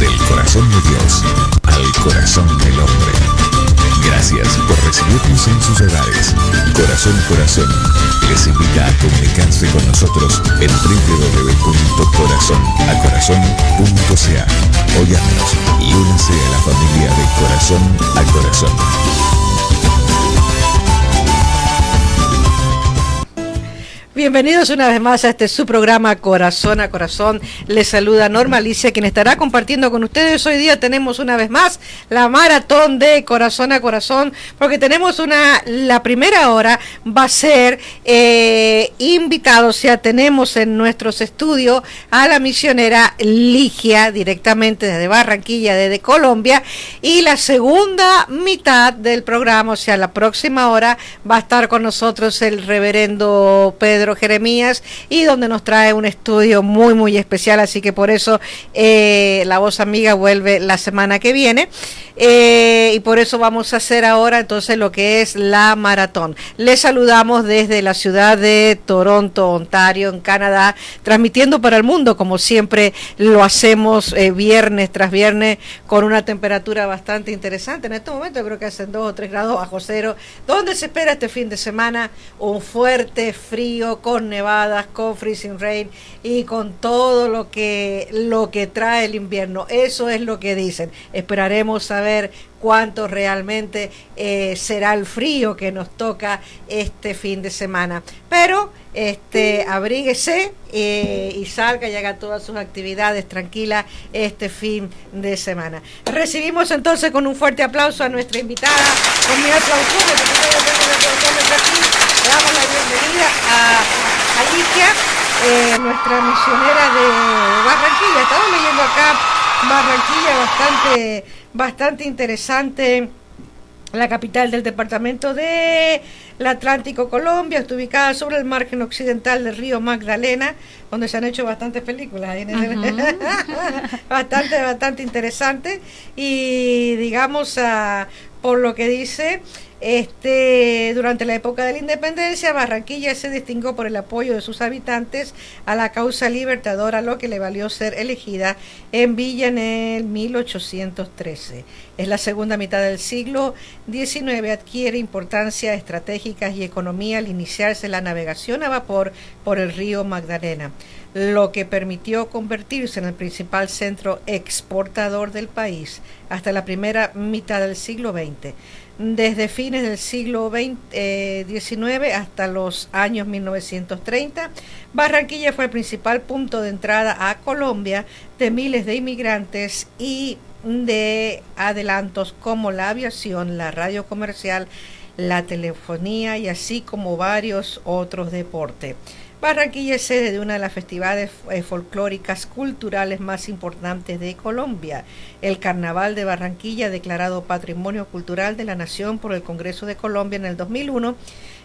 Del corazón de Dios al corazón del hombre. Gracias por recibirnos en sus hogares. Corazón les invita a comunicarse con nosotros en www.corazonacorazon.ca o llámenos y únase a la familia de Corazón a Corazón. Bienvenidos una vez más a este su programa Corazón a Corazón. Les saluda Norma Alicia, quien estará compartiendo con ustedes. Hoy día tenemos una vez más la maratón de Corazón a Corazón, porque tenemos la primera hora va a ser invitados, o sea, tenemos en nuestros estudios a la misionera Ligia, directamente desde Barranquilla, desde Colombia, y la segunda mitad del programa, o sea, la próxima hora, va a estar con nosotros el reverendo Pedro Jeremías, y donde nos trae un estudio muy muy especial, así que por eso la voz amiga vuelve la semana que viene, y por eso vamos a hacer ahora entonces lo que es la maratón. Les saludamos desde la ciudad de Toronto, Ontario, en Canadá, transmitiendo para el mundo como siempre lo hacemos viernes tras viernes, con una temperatura bastante interesante. En este momento creo que hacen 2 o 3 grados bajo cero, donde se espera este fin de semana un fuerte frío, con nevadas, con freezing rain y con todo lo que trae el invierno. Eso es lo que dicen. Esperaremos saber cuánto realmente será el frío que nos toca este fin de semana. Pero abríguese y salga y haga todas sus actividades tranquilas este fin de semana. Recibimos entonces con un fuerte aplauso a nuestra invitada, con mi aplauso, le damos la bienvenida a Ligia, nuestra misionera de Barranquilla. Estamos leyendo acá Barranquilla, bastante interesante. La capital del departamento del Atlántico, Colombia, está ubicada sobre el margen occidental del río Magdalena, donde se han hecho bastantes películas. Bastante interesante. Y digamos, por lo que dice, durante la época de la independencia, Barranquilla se distinguió por el apoyo de sus habitantes a la causa libertadora, lo que le valió ser elegida en Villa en el 1813. En la segunda mitad del siglo XIX adquiere importancia estratégica y economía al iniciarse la navegación a vapor por el río Magdalena, lo que permitió convertirse en el principal centro exportador del país hasta la primera mitad del siglo XX. Desde fines del siglo XIX hasta los años 1930, Barranquilla fue el principal punto de entrada a Colombia de miles de inmigrantes y de adelantos como la aviación, la radio comercial, la telefonía y así como varios otros deportes. Barranquilla es sede de una de las festivales folclóricas culturales más importantes de Colombia, el Carnaval de Barranquilla, declarado Patrimonio Cultural de la Nación por el Congreso de Colombia en el 2001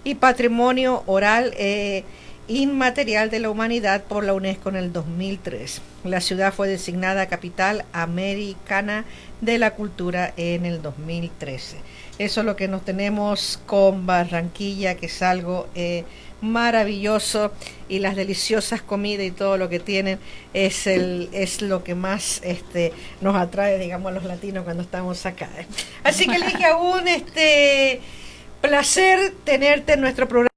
y Patrimonio Oral Inmaterial de la Humanidad por la UNESCO en el 2003. La ciudad fue designada Capital Americana de la Cultura en el 2013. Eso es lo que nos tenemos con Barranquilla, que es algo maravilloso, y las deliciosas comidas y todo lo que tienen es lo que más nos atrae, digamos, a los latinos cuando estamos acá. Así que Ligia, un placer tenerte en nuestro programa.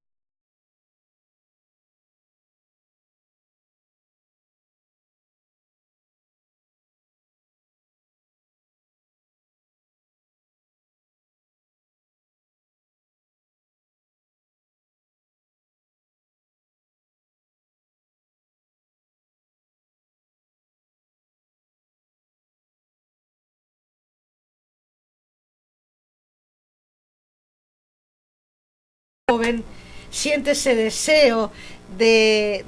Joven, siente ese deseo de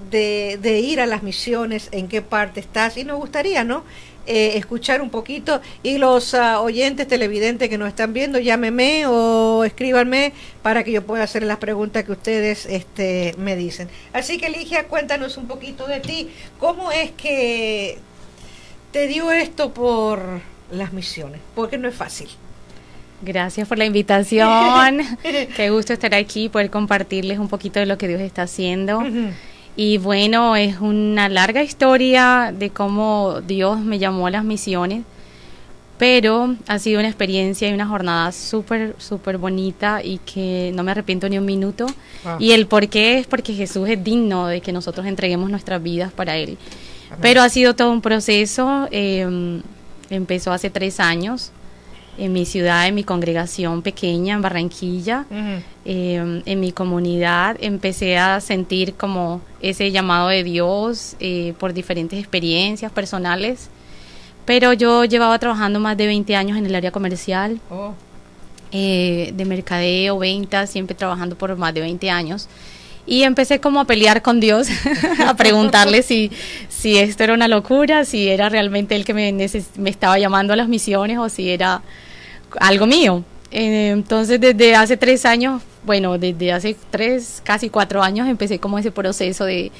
ir a las misiones, en qué parte estás, y nos gustaría, ¿no?, escuchar un poquito, y los oyentes televidentes que nos están viendo, llámeme o escríbanme para que yo pueda hacer las preguntas que ustedes me dicen. Así que Ligia, cuéntanos un poquito de ti. ¿Cómo es que te dio esto por las misiones? Porque no es fácil. Gracias por la invitación. Qué gusto estar aquí, poder compartirles un poquito de lo que Dios está haciendo. Y bueno, es una larga historia de cómo Dios me llamó a las misiones, pero ha sido una experiencia y una jornada súper, súper bonita y que no me arrepiento ni un minuto. Y el por qué es porque Jesús es digno de que nosotros entreguemos nuestras vidas para Él. Amén. Pero ha sido todo un proceso, empezó hace 3 años. En mi ciudad, en mi congregación pequeña, en Barranquilla, en mi comunidad, empecé a sentir como ese llamado de Dios por diferentes experiencias personales. Pero yo llevaba trabajando más de 20 años en el área comercial, de mercadeo, ventas, siempre trabajando por más de 20 años. Y empecé como a pelear con Dios, a preguntarle si esto era una locura, si era realmente Él que me estaba llamando a las misiones o si era algo mío. Entonces desde hace 3 años, bueno, desde hace 3, casi 4 años empecé como ese proceso de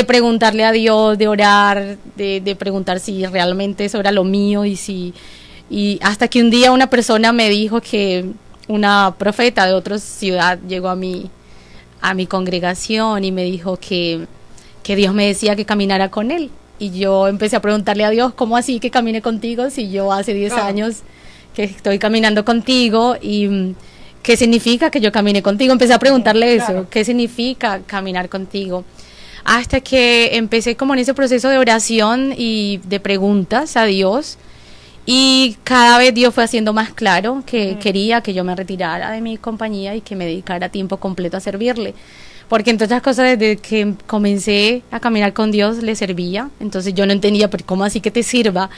preguntarle a Dios, de orar, de preguntar si realmente eso era lo mío y hasta que un día una persona me dijo que una profeta de otra ciudad llegó a mi congregación y me dijo que Dios me decía que caminara con Él. Y yo empecé a preguntarle a Dios, ¿cómo así que camine contigo si yo hace 10 años que estoy caminando contigo y qué significa que yo camine contigo? Empecé a preguntarle eso, ¿qué significa caminar contigo? Hasta que empecé como en ese proceso de oración y de preguntas a Dios y cada vez Dios fue haciendo más claro que quería que yo me retirara de mi compañía y que me dedicara tiempo completo a servirle. Porque entre otras cosas, desde que comencé a caminar con Dios le servía, entonces yo no entendía, pero ¿cómo así que te sirva?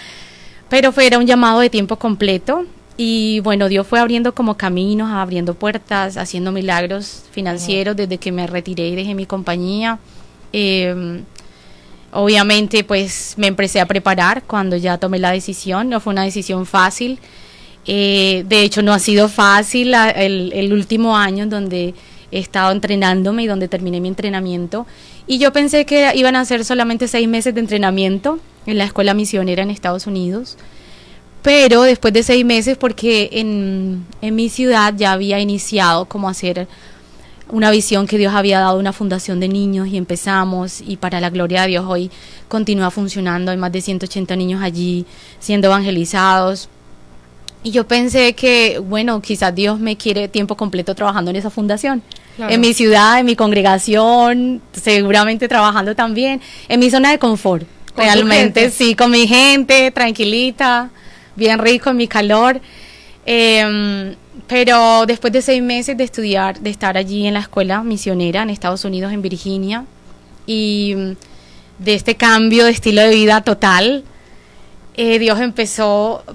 Pero era un llamado de tiempo completo y bueno, Dios fue abriendo como caminos, abriendo puertas, haciendo milagros financieros desde que me retiré y dejé mi compañía. Obviamente pues me empecé a preparar cuando ya tomé la decisión, no fue una decisión fácil. De hecho no ha sido fácil el último año en donde he estado entrenándome y donde terminé mi entrenamiento. Y yo pensé que iban a ser solamente 6 meses de entrenamiento en la escuela misionera en Estados Unidos, pero después de 6 meses, porque en mi ciudad ya había iniciado como hacer una visión que Dios había dado, una fundación de niños, y empezamos, y para la gloria de Dios hoy continúa funcionando, hay más de 180 niños allí siendo evangelizados. Y yo pensé que, bueno, quizás Dios me quiere tiempo completo trabajando en esa fundación. Claro. En mi ciudad, en mi congregación, seguramente trabajando también, en mi zona de confort. Realmente, sí, con mi gente, tranquilita, bien rico, en mi calor. Pero después de 6 meses de estudiar, de estar allí en la escuela misionera en Estados Unidos, en Virginia, y de este cambio de estilo de vida total, Dios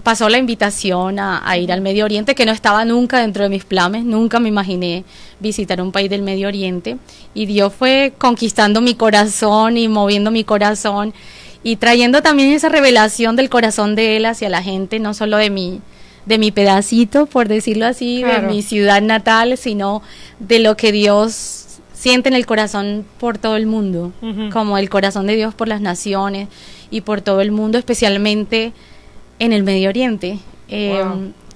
pasó la invitación a ir al Medio Oriente, que no estaba nunca dentro de mis planes, nunca me imaginé visitar un país del Medio Oriente, y Dios fue conquistando mi corazón y moviendo mi corazón y trayendo también esa revelación del corazón de Él hacia la gente, no solo de mi pedacito, por decirlo así, claro, de mi ciudad natal, sino de lo que Dios siente en el corazón por todo el mundo, como el corazón de Dios por las naciones y por todo el mundo, especialmente en el Medio Oriente.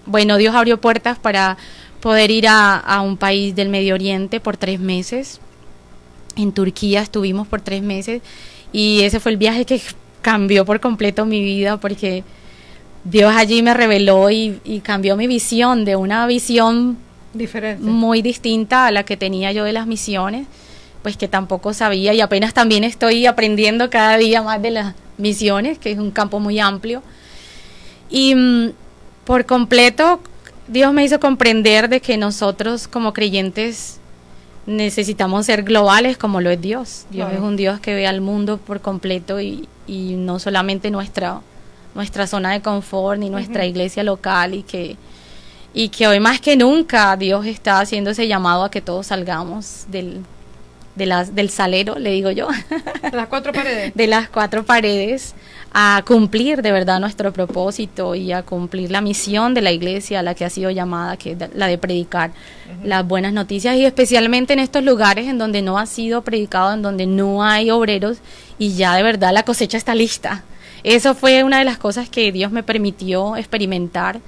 Bueno, Dios abrió puertas para poder ir a un país del Medio Oriente por 3 meses. En Turquía estuvimos por 3 meses y ese fue el viaje que cambió por completo mi vida, porque Dios allí me reveló y cambió mi visión, de una visión diferente, muy distinta a la que tenía yo de las misiones, pues que tampoco sabía, y apenas también estoy aprendiendo cada día más de las misiones, que es un campo muy amplio. Y por completo Dios me hizo comprender de que nosotros como creyentes necesitamos ser globales como lo es Dios. Dios es un Dios que ve al mundo por completo y no solamente nuestra zona de confort ni nuestra iglesia local, y que hoy más que nunca Dios está haciendo ese llamado a que todos salgamos del salero, le digo yo, de las 4 paredes, de las 4 paredes, a cumplir de verdad nuestro propósito y a cumplir la misión de la iglesia a la que ha sido llamada, que es la de predicar las buenas noticias, y especialmente en estos lugares en donde no ha sido predicado, en donde no hay obreros y ya de verdad la cosecha está lista. Eso fue una de las cosas que Dios me permitió experimentar,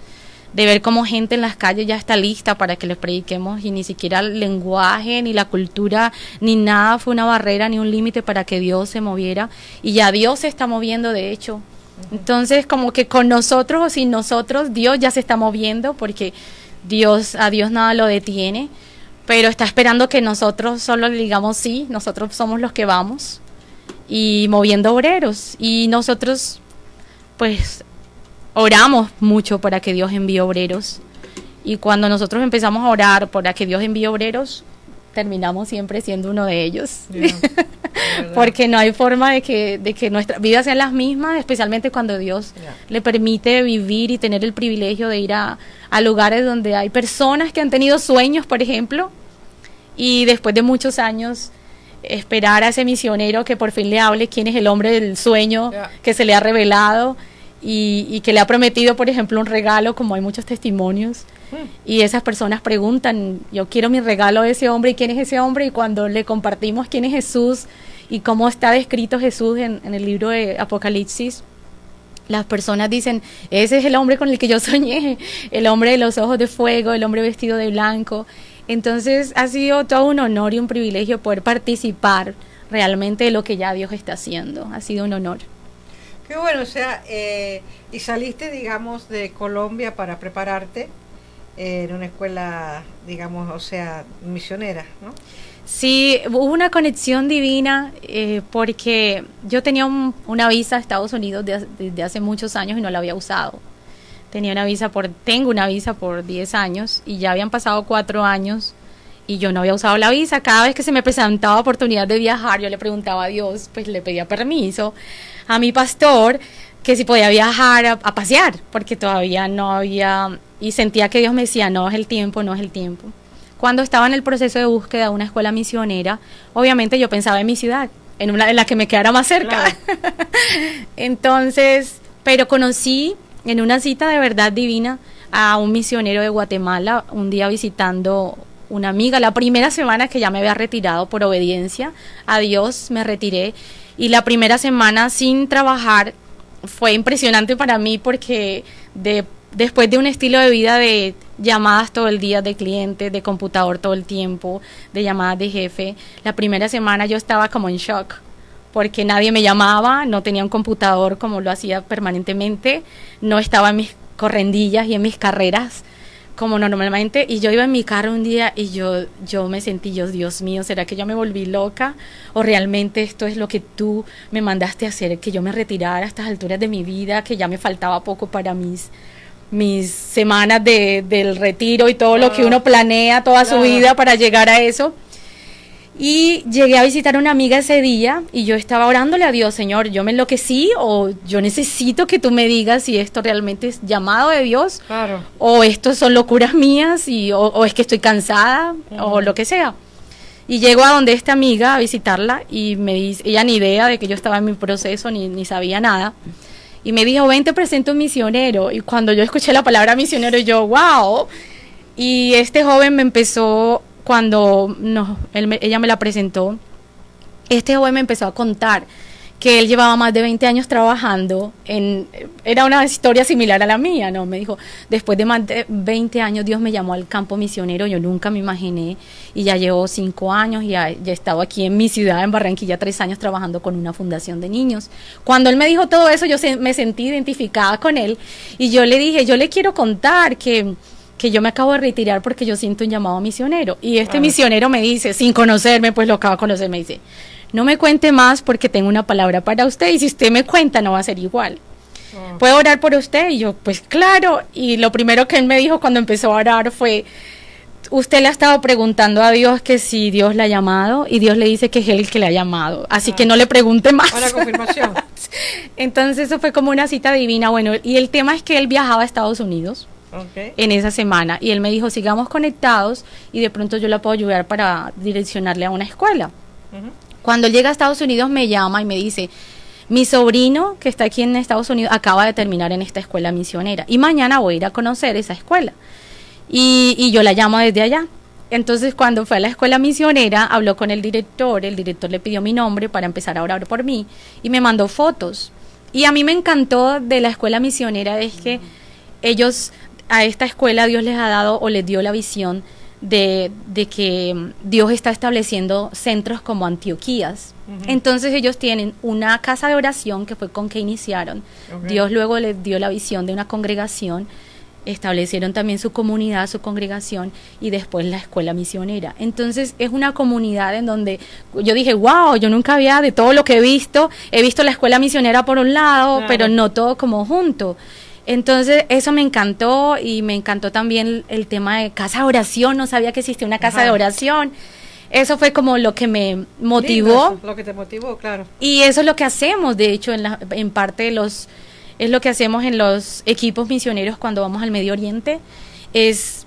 de ver cómo gente en las calles ya está lista para que les prediquemos y ni siquiera el lenguaje, ni la cultura, ni nada fue una barrera, ni un límite para que Dios se moviera. Y ya Dios se está moviendo, de hecho. Entonces, como que con nosotros o sin nosotros, Dios ya se está moviendo porque a Dios nada lo detiene, pero está esperando que nosotros solo le digamos sí, nosotros somos los que vamos y moviendo obreros. Y nosotros, pues, oramos mucho para que Dios envíe obreros. Y cuando nosotros empezamos a orar para que Dios envíe obreros, terminamos siempre siendo uno de ellos. Yeah. Porque no hay forma de que nuestras vidas sean las mismas, especialmente cuando Dios le permite vivir y tener el privilegio de ir a lugares donde hay personas que han tenido sueños, por ejemplo, y después de muchos años esperar a ese misionero que por fin le hable quién es el hombre del sueño que se le ha revelado y que le ha prometido, por ejemplo, un regalo, como hay muchos testimonios. Y esas personas preguntan, yo quiero mi regalo de ese hombre, ¿y quién es ese hombre? Y cuando le compartimos quién es Jesús y cómo está descrito Jesús en el libro de Apocalipsis, las personas dicen, ese es el hombre con el que yo soñé, el hombre de los ojos de fuego, el hombre vestido de blanco. Entonces ha sido todo un honor y un privilegio poder participar realmente de lo que ya Dios está haciendo. Ha sido un honor. Qué bueno, o sea, y saliste, digamos, de Colombia para prepararte en una escuela, digamos, o sea, misionera, ¿no? Sí, hubo una conexión divina porque yo tenía una visa a Estados Unidos desde hace muchos años y no la había usado. Tengo una visa por 10 años y ya habían pasado 4 años y yo no había usado la visa. Cada vez que se me presentaba oportunidad de viajar, yo le preguntaba a Dios, pues le pedía permiso a mi pastor que si podía viajar a pasear, porque todavía no había, y sentía que Dios me decía, no es el tiempo. Cuando estaba en el proceso de búsqueda de una escuela misionera, obviamente yo pensaba en mi ciudad, en la que me quedara más cerca. Claro. Entonces, pero conocí en una cita de verdad divina a un misionero de Guatemala, un día visitando una amiga, la primera semana que ya me había retirado por obediencia a Dios, me retiré, y la primera semana sin trabajar fue impresionante para mí porque después de un estilo de vida de llamadas todo el día de clientes, de computador todo el tiempo, de llamadas de jefe, la primera semana yo estaba como en shock porque nadie me llamaba, no tenía un computador como lo hacía permanentemente, no estaba en mis correndillas y en mis carreras como normalmente, y yo iba en mi carro un día y yo me sentí, Dios mío, ¿será que yo me volví loca? ¿O realmente esto es lo que tú me mandaste a hacer, que yo me retirara a estas alturas de mi vida, que ya me faltaba poco para mis semanas del retiro y todo lo que uno planea toda su vida para llegar a eso? Y llegué a visitar a una amiga ese día y yo estaba orándole a Dios, Señor, yo me enloquecí o yo necesito que tú me digas si esto realmente es llamado de Dios, o esto son locuras mías o es que estoy cansada o lo que sea. Y llego a donde esta amiga a visitarla y me dice, ella ni idea de que yo estaba en mi proceso ni sabía nada. Y me dijo, ven, te presento un misionero. Y cuando yo escuché la palabra misionero, yo, wow. Y este joven me empezó, ella me la presentó, este joven me empezó a contar que él llevaba más de 20 años trabajando era una historia similar a la mía, ¿no? Me dijo, después de más de 20 años Dios me llamó al campo misionero, yo nunca me imaginé, y ya llevo 5 años y ya he estado aquí en mi ciudad, en Barranquilla, 3 años trabajando con una fundación de niños. Cuando él me dijo todo eso, yo me sentí identificada con él, y yo le dije, yo le quiero contar que yo me acabo de retirar porque yo siento un llamado misionero. Y este misionero me dice, sin conocerme, pues lo acaba de conocer, me dice, no me cuente más porque tengo una palabra para usted y si usted me cuenta no va a ser igual. ¿Puedo orar por usted? Y yo, pues claro. Y lo primero que él me dijo cuando empezó a orar fue, usted le ha estado preguntando a Dios que si Dios la ha llamado y Dios le dice que es él el que le ha llamado. Así que no le pregunte más. Una confirmación. Entonces eso fue como una cita divina. Bueno, y el tema es que él viajaba a Estados Unidos. En esa semana, y él me dijo, sigamos conectados y de pronto yo la puedo ayudar para direccionarle a una escuela. Cuando él llega a Estados Unidos me llama y me dice, mi sobrino que está aquí en Estados Unidos acaba de terminar en esta escuela misionera y mañana voy a ir a conocer esa escuela, y yo la llamo desde allá. Entonces cuando fue a la escuela misionera habló con el director le pidió mi nombre para empezar a orar por mí y me mandó fotos, y a mí me encantó de la escuela misionera es que ellos a esta escuela Dios les ha dado o les dio la visión de que Dios está estableciendo centros como Antioquías. Entonces ellos tienen una casa de oración que fue con que iniciaron. Dios luego les dio la visión de una congregación, establecieron también su comunidad, su congregación y después la escuela misionera. Entonces es una comunidad en donde yo dije, wow, yo nunca había, de todo lo que he visto la escuela misionera por un lado, pero no todo como junto. Entonces eso me encantó, y me encantó también el tema de casa de oración. No sabía que existía una casa de oración. Eso fue como lo que me motivó. Lindo, lo que te motivó, claro. Y eso es lo que hacemos, de hecho, en parte de es lo que hacemos en los equipos misioneros cuando vamos al Medio Oriente, es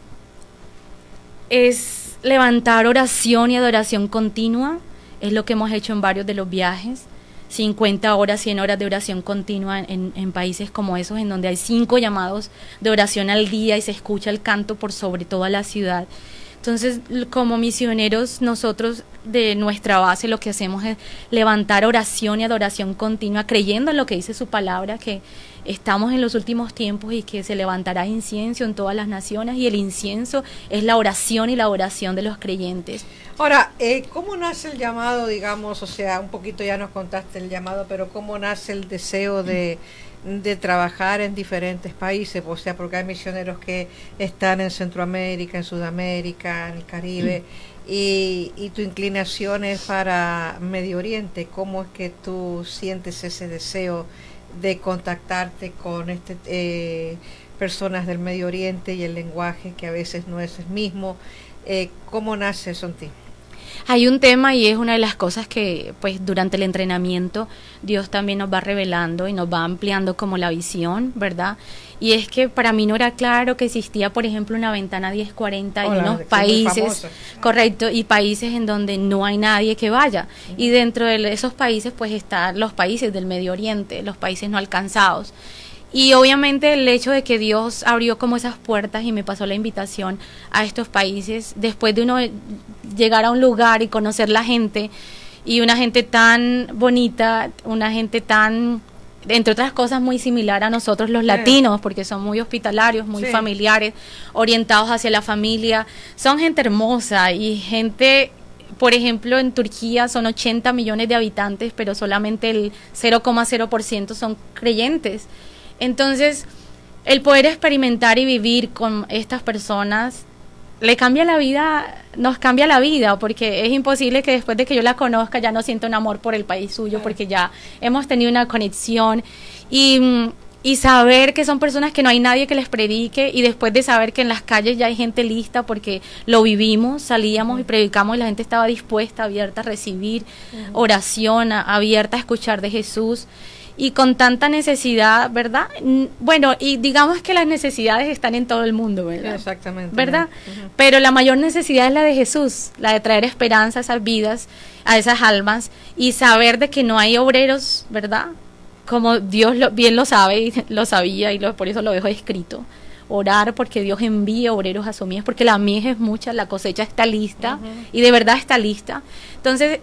levantar oración y adoración continua. Es lo que hemos hecho en varios de los viajes. 50 horas, 100 horas de oración continua en países como esos, en donde hay 5 llamados de oración al día y se escucha el canto por sobre toda la ciudad. Entonces, como misioneros, nosotros de nuestra base lo que hacemos es levantar oración y adoración continua, creyendo en lo que dice su palabra, que estamos en los últimos tiempos y que se levantará incienso en todas las naciones, y el incienso es la oración y la adoración de los creyentes. Ahora, ¿cómo nace el llamado, digamos? O sea, un poquito ya nos contaste el llamado, pero ¿cómo nace el deseo de trabajar en diferentes países? O sea, porque hay misioneros que están en Centroamérica, en Sudamérica, en el Caribe, y tu inclinación es para Medio Oriente. ¿Cómo es que tú sientes ese deseo de contactarte con personas del Medio Oriente y el lenguaje que a veces no es el mismo? ¿Cómo nace eso en ti? Hay un tema, y es una de las cosas que pues durante el entrenamiento Dios también nos va revelando y nos va ampliando como la visión, ¿verdad? Y es que para mí no era claro que existía, por ejemplo, una ventana 1040 en unos países, correcto, y países en donde no hay nadie que vaya. Y dentro de esos países pues están los países del Medio Oriente, los países no alcanzados. Y obviamente el hecho de que Dios abrió como esas puertas y me pasó la invitación a estos países, después de uno llegar a un lugar y conocer la gente, y una gente tan bonita, una gente tan, entre otras cosas, muy similar a nosotros los latinos, porque son muy hospitalarios, muy familiares, orientados hacia la familia, son gente hermosa y gente... Por ejemplo, en Turquía son 80 millones de habitantes, pero solamente el 0,0% son creyentes. Entonces, el poder experimentar y vivir con estas personas le cambia la vida, nos cambia la vida, porque es imposible que después de que yo la conozca ya no sienta un amor por el país suyo, porque ya hemos tenido una conexión, y saber que son personas que no hay nadie que les predique, y después de saber que en las calles ya hay gente lista porque lo vivimos, salíamos y predicamos y la gente estaba dispuesta, abierta a recibir oración, abierta a escuchar de Jesús. Y con tanta necesidad, ¿verdad? Bueno, y digamos que las necesidades están en todo el mundo, ¿verdad? Exactamente. ¿Verdad? Pero la mayor necesidad es la de Jesús, la de traer esperanza a esas vidas, a esas almas, y saber de que no hay obreros, ¿verdad? Como Dios bien lo sabe y lo sabía, y por eso lo dejo escrito. Orar porque Dios envíe obreros a su mies, porque la mies es mucha, la cosecha está lista, y de verdad está lista. Entonces,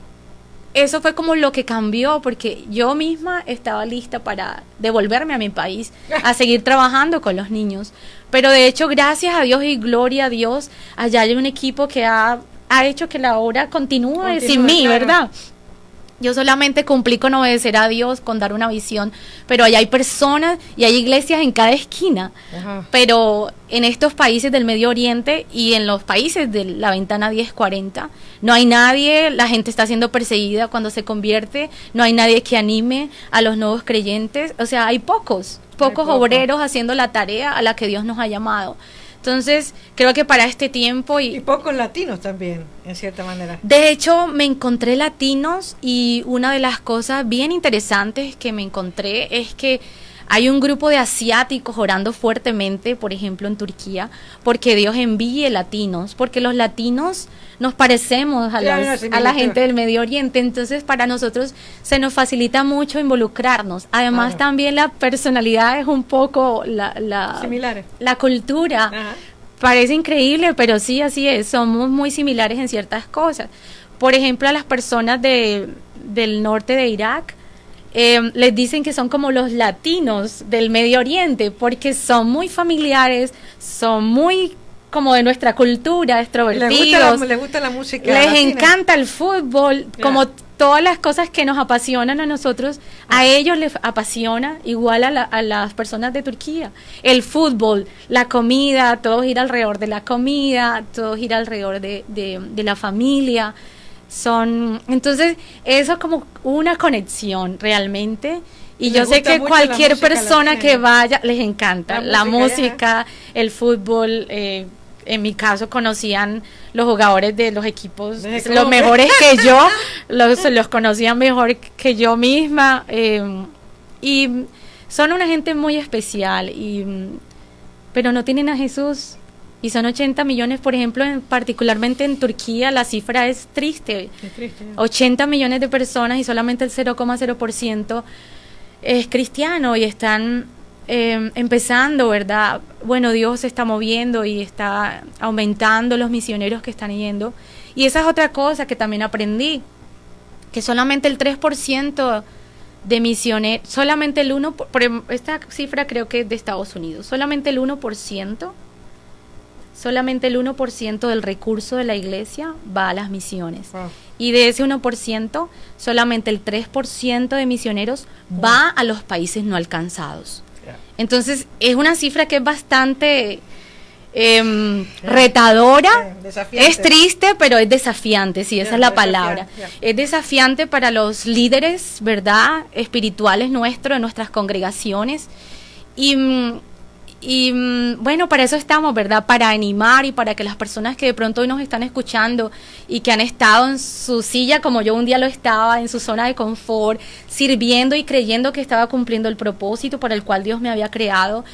eso fue como lo que cambió, porque yo misma estaba lista para devolverme a mi país, a seguir trabajando con los niños. Pero de hecho, gracias a Dios y gloria a Dios, allá hay un equipo que ha hecho que la obra continúe sin mí, claro. ¿Verdad? Yo solamente cumplí con obedecer a Dios, con dar una visión, pero allá hay personas y hay iglesias en cada esquina. Pero en estos países del Medio Oriente y en los países de la ventana 1040, no hay nadie, la gente está siendo perseguida cuando se convierte, no hay nadie que anime a los nuevos creyentes, o sea, hay pocos obreros haciendo la tarea a la que Dios nos ha llamado. Entonces, creo que para este tiempo... Y pocos latinos también, en cierta manera. De hecho, me encontré latinos, y una de las cosas bien interesantes que me encontré es que hay un grupo de asiáticos orando fuertemente, por ejemplo, en Turquía, porque Dios envíe latinos, porque los latinos nos parecemos a la gente del Medio Oriente, entonces para nosotros se nos facilita mucho involucrarnos. Además, también la personalidad es un poco similares. La cultura. Parece increíble, pero sí, así es, somos muy similares en ciertas cosas. Por ejemplo, a las personas del norte de Irak, les dicen que son como los latinos del Medio Oriente, porque son muy familiares, son muy como de nuestra cultura, extrovertidos. Les gusta la música les latina. encanta el fútbol, como todas las cosas que nos apasionan a nosotros, a ellos les apasiona igual a las personas de Turquía. El fútbol, la comida, todo gira alrededor de la comida, todo gira alrededor de la familia. Entonces, eso es como una conexión realmente. Y yo sé que cualquier persona que vaya, les encanta la música, el fútbol. En mi caso conocían los jugadores de los equipos, los mejores que yo, los conocían mejor que yo misma, y son una gente muy especial, pero no tienen a Jesús, y son 80 millones, por ejemplo, particularmente en Turquía la cifra es triste, 80 millones de personas y solamente el 0,0% es cristiano y están empezando, ¿verdad? Bueno, Dios se está moviendo y está aumentando los misioneros que están yendo. Y esa es otra cosa que también aprendí, que solamente el 3% de misioneros, solamente el 1%, esta cifra creo que es de Estados Unidos, solamente el 1% del recurso de la iglesia va a las misiones. Wow. Y de ese 1%, solamente el 3% de misioneros va a los países no alcanzados. Entonces, es una cifra que es bastante retadora, es triste, pero es desafiante, sí, esa es la palabra. Es desafiante para los líderes, ¿verdad?, espirituales nuestros, de nuestras congregaciones. Y bueno, para eso estamos, ¿verdad?, para animar y para que las personas que de pronto hoy nos están escuchando y que han estado en su silla como yo un día lo estaba, en su zona de confort, sirviendo y creyendo que estaba cumpliendo el propósito para el cual Dios me había creado,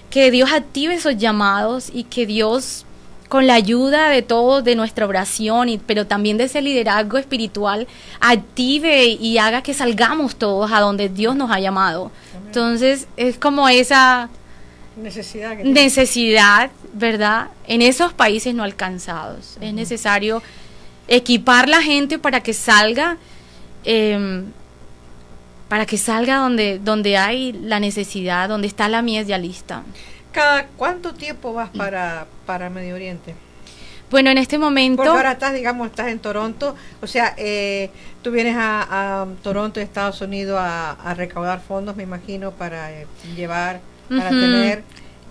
que Dios active esos llamados y que Dios, con la ayuda de todos, de nuestra oración, pero también de ese liderazgo espiritual, active y haga que salgamos todos a donde Dios nos ha llamado. Entonces, es como esa necesidad, ¿verdad?, en esos países no alcanzados. Es necesario equipar la gente para que salga donde hay la necesidad, donde está la mies ya lista. ¿Cada cuánto tiempo vas para Medio Oriente? Bueno, en este momento... Porque ahora estás en Toronto, o sea, tú vienes a Toronto, Estados Unidos, a recaudar fondos, me imagino, para llevar... para tener,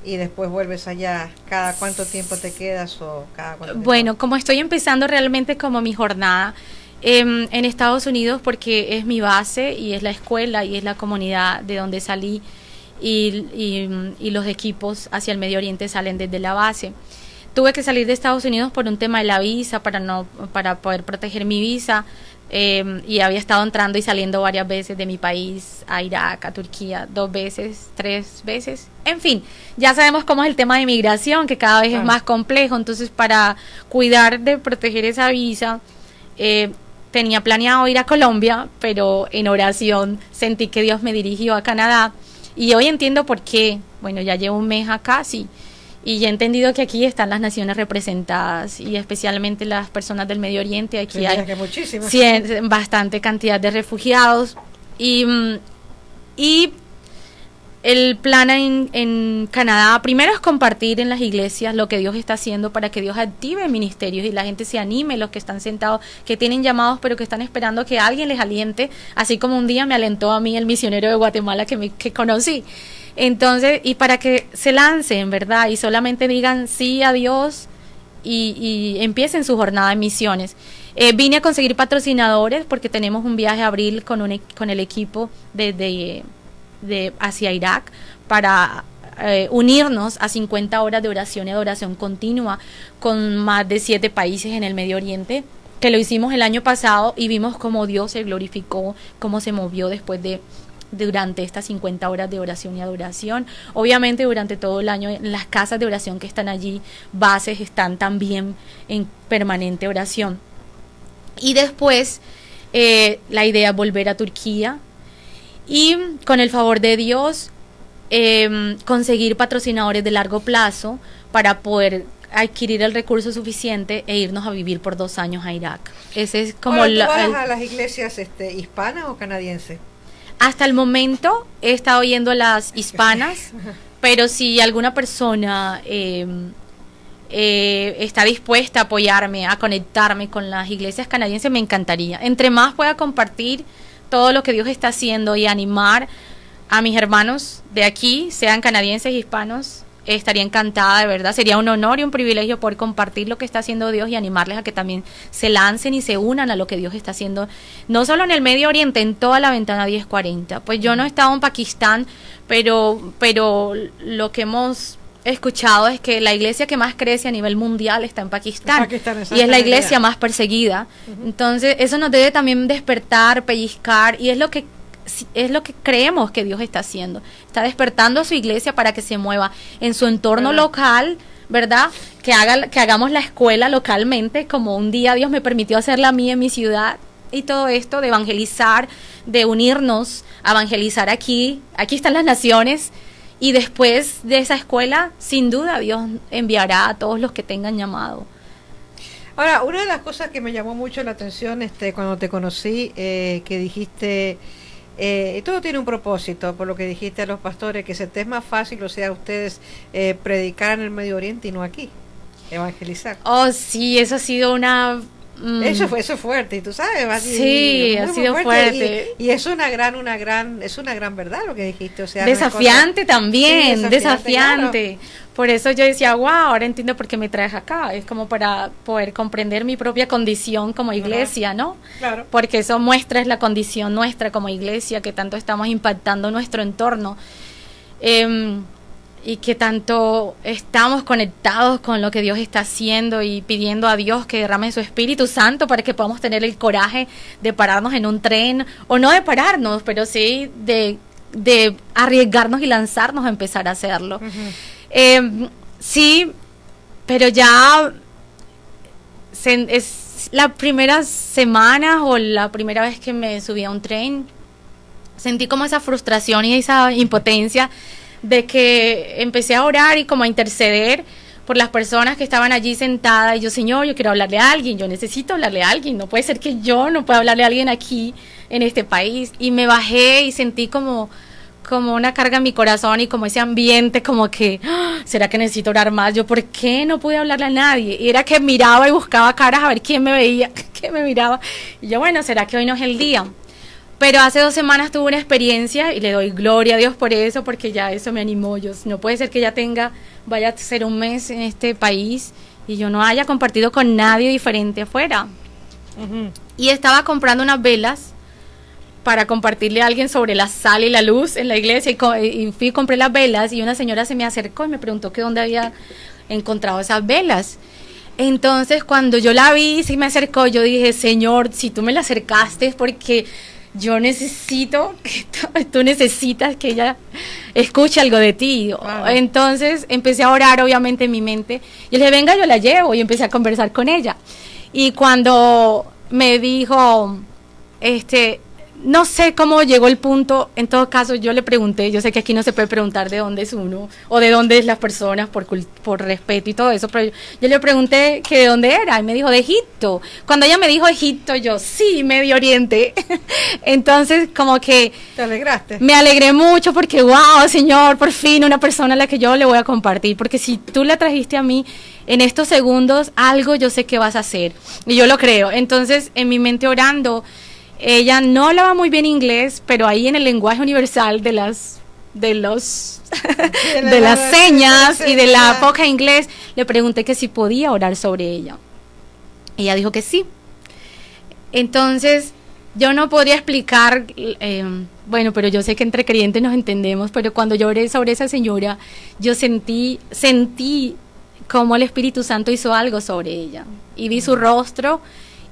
y después vuelves allá. ¿Cada cuánto tiempo te quedas o cada cuánto? Bueno, como estoy empezando realmente como mi jornada en Estados Unidos, porque es mi base y es la escuela y es la comunidad de donde salí, y los equipos hacia el Medio Oriente salen desde la base. Tuve que salir de Estados Unidos por un tema de la visa, para poder proteger mi visa. Y había estado entrando y saliendo varias veces de mi país a Irak, a Turquía, 2 veces, 3 veces, en fin, ya sabemos cómo es el tema de inmigración, que cada vez es más complejo. Entonces, para cuidar de proteger esa visa, tenía planeado ir a Colombia, pero en oración sentí que Dios me dirigió a Canadá, y hoy entiendo por qué. Bueno, ya llevo un mes acá, sí, y ya he entendido que aquí están las naciones representadas, y especialmente las personas del Medio Oriente. Aquí hay bastante cantidad de refugiados, y el plan en Canadá primero es compartir en las iglesias lo que Dios está haciendo, para que Dios active ministerios y la gente se anime, los que están sentados, que tienen llamados pero que están esperando que alguien les aliente, así como un día me alentó a mí el misionero de Guatemala que conocí. Entonces, y para que se lancen, ¿verdad?, y solamente digan sí a Dios y empiecen su jornada de misiones. Vine a conseguir patrocinadores porque tenemos un viaje a abril con el equipo hacia Irak, para unirnos a 50 horas de oración y adoración continua con más de 7 países en el Medio Oriente, que lo hicimos el año pasado, y vimos cómo Dios se glorificó, cómo se movió durante estas 50 horas de oración y adoración. Obviamente durante todo el año en las casas de oración que están allí, bases, están también en permanente oración. Y después la idea es volver a Turquía y, con el favor de Dios, conseguir patrocinadores de largo plazo para poder adquirir el recurso suficiente e irnos a vivir por 2 años a Irak. Ese es como ¿Tú vas a las iglesias hispanas o canadienses? Hasta el momento he estado oyendo las hispanas, pero si alguna persona está dispuesta a apoyarme, a conectarme con las iglesias canadienses, me encantaría. Entre más pueda compartir todo lo que Dios está haciendo y animar a mis hermanos de aquí, sean canadienses, hispanos, estaría encantada, de verdad. Sería un honor y un privilegio poder compartir lo que está haciendo Dios y animarles a que también se lancen y se unan a lo que Dios está haciendo, no solo en el Medio Oriente, en toda la ventana 1040. Pues yo no he estado en Pakistán, pero lo que hemos escuchado es que la iglesia que más crece a nivel mundial está en Pakistán, y es la iglesia más perseguida. Entonces eso nos debe también despertar, pellizcar, y es lo que creemos que Dios está haciendo. Está despertando a su iglesia para que se mueva en su entorno local, ¿verdad? Que hagamos la escuela localmente, como un día Dios me permitió hacerla a mí en mi ciudad. Y todo esto de evangelizar, de unirnos a evangelizar aquí están las naciones. Y después de esa escuela, sin duda, Dios enviará a todos los que tengan llamado. Ahora, una de las cosas que me llamó mucho la atención cuando te conocí, que dijiste, todo tiene un propósito, por lo que dijiste a los pastores, que se te es más fácil, o sea, ustedes predicar en el Medio Oriente y no aquí, evangelizar. Oh, sí, eso ha sido una... Eso es fuerte, y tú sabes, sí, ha sido fuerte. Y es una gran verdad lo que dijiste, o sea, desafiante también, sí, desafiante. Claro. Por eso yo decía, wow, ahora entiendo por qué me traes acá. Es como para poder comprender mi propia condición como iglesia, ¿no? Claro. Porque eso es la condición nuestra como iglesia, que tanto estamos impactando nuestro entorno. Y que tanto estamos conectados con lo que Dios está haciendo y pidiendo a Dios que derrame su Espíritu Santo para que podamos tener el coraje de pararnos en un tren, o no de pararnos, pero sí de arriesgarnos y lanzarnos a empezar a hacerlo. Sí, pero ya es la primera semana o la primera vez que me subí a un tren, sentí como esa frustración y esa impotencia de que empecé a orar y como a interceder por las personas que estaban allí sentadas, y yo, Señor, yo quiero hablarle a alguien, yo necesito hablarle a alguien, no puede ser que yo no pueda hablarle a alguien aquí en este país. Y me bajé y sentí como una carga en mi corazón y como ese ambiente como que, ¿será que necesito orar más? Yo, ¿por qué no pude hablarle a nadie? Y era que miraba y buscaba caras a ver quién me veía, quién me miraba. Y yo, bueno, ¿será que hoy no es el día? Pero hace 2 semanas tuve una experiencia y le doy gloria a Dios por eso, porque ya eso me animó. No puede ser que ya vaya a ser un mes en este país y yo no haya compartido con nadie diferente afuera. Y estaba comprando unas velas para compartirle a alguien sobre la sal y la luz en la iglesia, y fui y compré las velas, y una señora se me acercó y me preguntó que dónde había encontrado esas velas. Entonces cuando yo la vi, se me acercó, yo dije, Señor, si tú me la acercaste es porque yo necesito, tú necesitas que ella escuche algo de ti. Wow. Entonces empecé a orar, obviamente, en mi mente. Yo le dije, venga, yo la llevo, y empecé a conversar con ella. Y cuando me dijo, no sé cómo llegó el punto, en todo caso yo le pregunté, yo sé que aquí no se puede preguntar de dónde es uno o de dónde es las personas por respeto y todo eso, pero yo le pregunté que de dónde era, y me dijo de Egipto. Cuando ella me dijo Egipto, yo, sí, Medio Oriente. Entonces como que ¿te alegraste? Me alegré mucho porque, wow, Señor, por fin una persona a la que yo le voy a compartir, porque si tú la trajiste a mí en estos segundos, algo yo sé que vas a hacer, y yo lo creo. Entonces en mi mente orando, ella no hablaba muy bien inglés, pero ahí en el lenguaje universal de las señas y de la poca inglés, le pregunté que si podía orar sobre ella. Ella dijo que sí. Entonces yo no podría explicar, bueno, pero yo sé que entre creyentes nos entendemos, pero cuando yo oré sobre esa señora, yo sentí como el Espíritu Santo hizo algo sobre ella, y vi su rostro.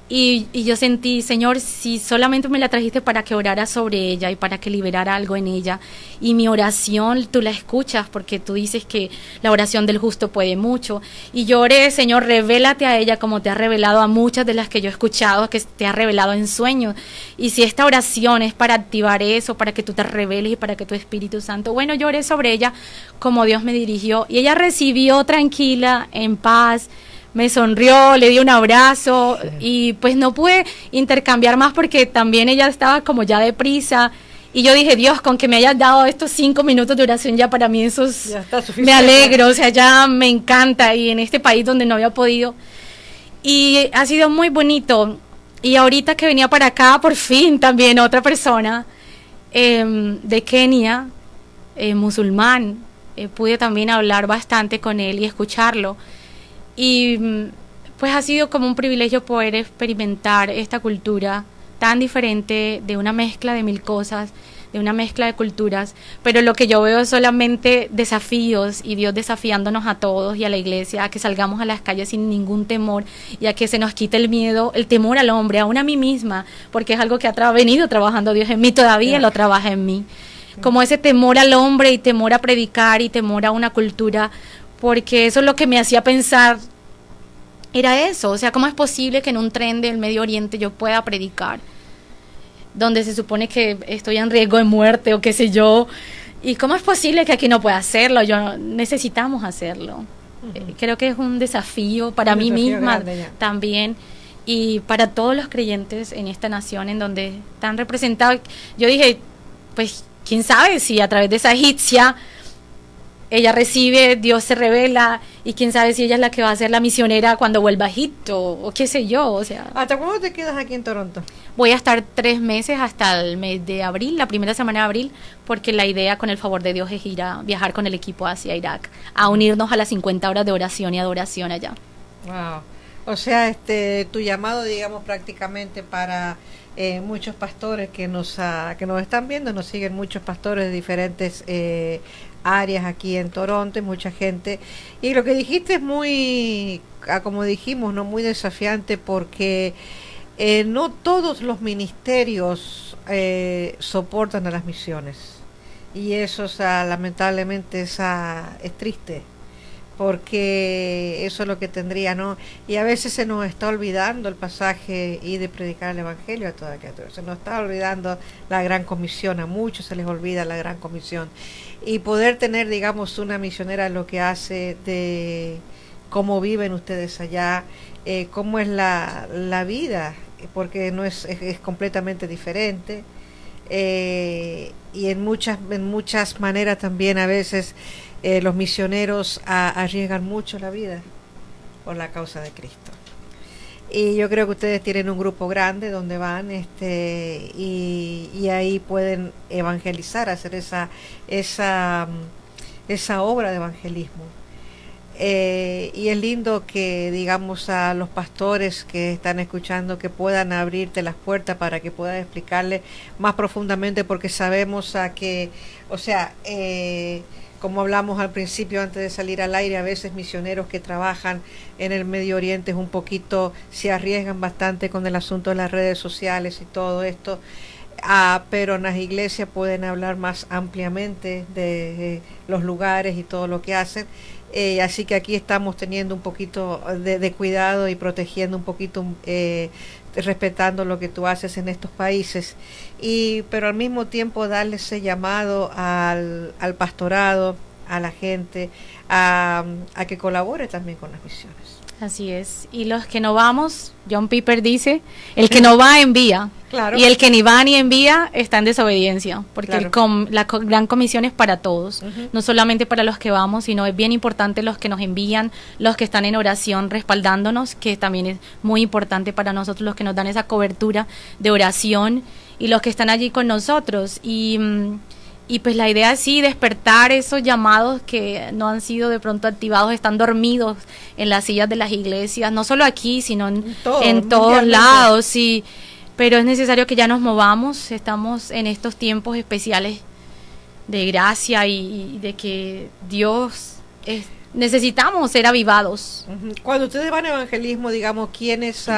Y yo sentí, Señor, si solamente me la trajiste para que orara sobre ella y para que liberara algo en ella, y mi oración tú la escuchas, porque tú dices que la oración del justo puede mucho, y yo oré, Señor, revélate a ella como te has revelado a muchas de las que yo he escuchado, que te has revelado en sueños, y si esta oración es para activar eso, para que tú te reveles y para que tu Espíritu Santo, bueno, yo oré sobre ella como Dios me dirigió, y ella recibió tranquila, en paz, me sonrió, le di un abrazo, y pues no pude intercambiar más porque también ella estaba como ya deprisa, Y yo dije, Dios, con que me hayas dado estos 5 minutos de oración, ya para mí eso es, Ya está me suficiente. alegro, o sea, ya me encanta. Y en este país donde no había podido. Y ha sido muy bonito. Y ahorita que venía para acá, por fin también otra persona de Kenia, musulmán, pude también hablar bastante con él y escucharlo. Y pues ha sido como un privilegio poder experimentar esta cultura tan diferente, de una mezcla de mil cosas, de una mezcla de culturas, pero lo que yo veo es solamente desafíos y Dios desafiándonos a todos y a la iglesia a que salgamos a las calles sin ningún temor y a que se nos quite el miedo, el temor al hombre, aún a mí misma, porque es algo que ha venido trabajando Dios en mí, todavía lo trabaja en mí, como ese temor al hombre y temor a predicar y temor a una cultura, porque eso es lo que me hacía pensar. Era eso, o sea, ¿cómo es posible que en un tren del Medio Oriente yo pueda predicar? Donde se supone que estoy en riesgo de muerte o qué sé yo. ¿Y cómo es posible que aquí no pueda hacerlo? Necesitamos hacerlo. Creo que es un desafío para mí misma también y para todos los creyentes en esta nación en donde están representados. Yo dije, pues, quién sabe si a través de esa egipcia ella recibe, Dios se revela, y quién sabe si ella es la que va a ser la misionera cuando vuelva a Egipto, o qué sé yo, o sea. ¿Hasta cuándo te quedas aquí en Toronto? Voy a estar 3 meses hasta el mes de abril, la primera semana de abril, porque la idea, con el favor de Dios, es ir a viajar con el equipo hacia Irak, a unirnos a las 50 horas de oración y adoración allá. Wow. O sea, tu llamado, digamos, prácticamente para muchos pastores que nos están viendo, nos siguen muchos pastores de diferentes áreas aquí en Toronto, y mucha gente. Y lo que dijiste es muy, como dijimos, no muy desafiante, porque no todos los ministerios soportan a las misiones. Y eso, o sea, lamentablemente, es triste, porque eso es lo que tendría, ¿no? Y a veces se nos está olvidando el pasaje y de predicar el evangelio a toda criatura. Se nos está olvidando la gran comisión, a muchos se les olvida la gran comisión. Y poder tener, digamos, una misionera, lo que hace de cómo viven ustedes allá, cómo es la vida, porque no es completamente diferente. Y en muchas maneras también a veces los misioneros arriesgan mucho la vida por la causa de Cristo. Y yo creo que ustedes tienen un grupo grande donde van y ahí pueden evangelizar, hacer esa obra de evangelismo. Y es lindo que, digamos, a los pastores que están escuchando, que puedan abrirte las puertas para que puedas explicarle más profundamente, porque sabemos como hablamos al principio antes de salir al aire, a veces misioneros que trabajan en el Medio Oriente es un poquito, se arriesgan bastante con el asunto de las redes sociales y todo esto, pero en las iglesias pueden hablar más ampliamente de los lugares y todo lo que hacen. Así que aquí estamos teniendo un poquito de cuidado y protegiendo un poquito, respetando lo que tú haces en estos países, pero al mismo tiempo darle ese llamado al pastorado, a la gente, a que colabore también con las misiones. Así es. Y los que no vamos, John Piper dice, el que no va envía. Claro. Y el que ni va ni envía está en desobediencia, porque claro, la gran comisión es para todos, no solamente para los que vamos, sino es bien importante los que nos envían, los que están en oración respaldándonos, que también es muy importante para nosotros, los que nos dan esa cobertura de oración, y los que están allí con nosotros. Y pues la idea es sí despertar esos llamados que no han sido de pronto activados, están dormidos en las sillas de las iglesias, no solo aquí, sino en todos lados, sí. Pero es necesario que ya nos movamos, estamos en estos tiempos especiales de gracia y de que necesitamos ser avivados. Cuando ustedes van a evangelismo, digamos, ¿quién es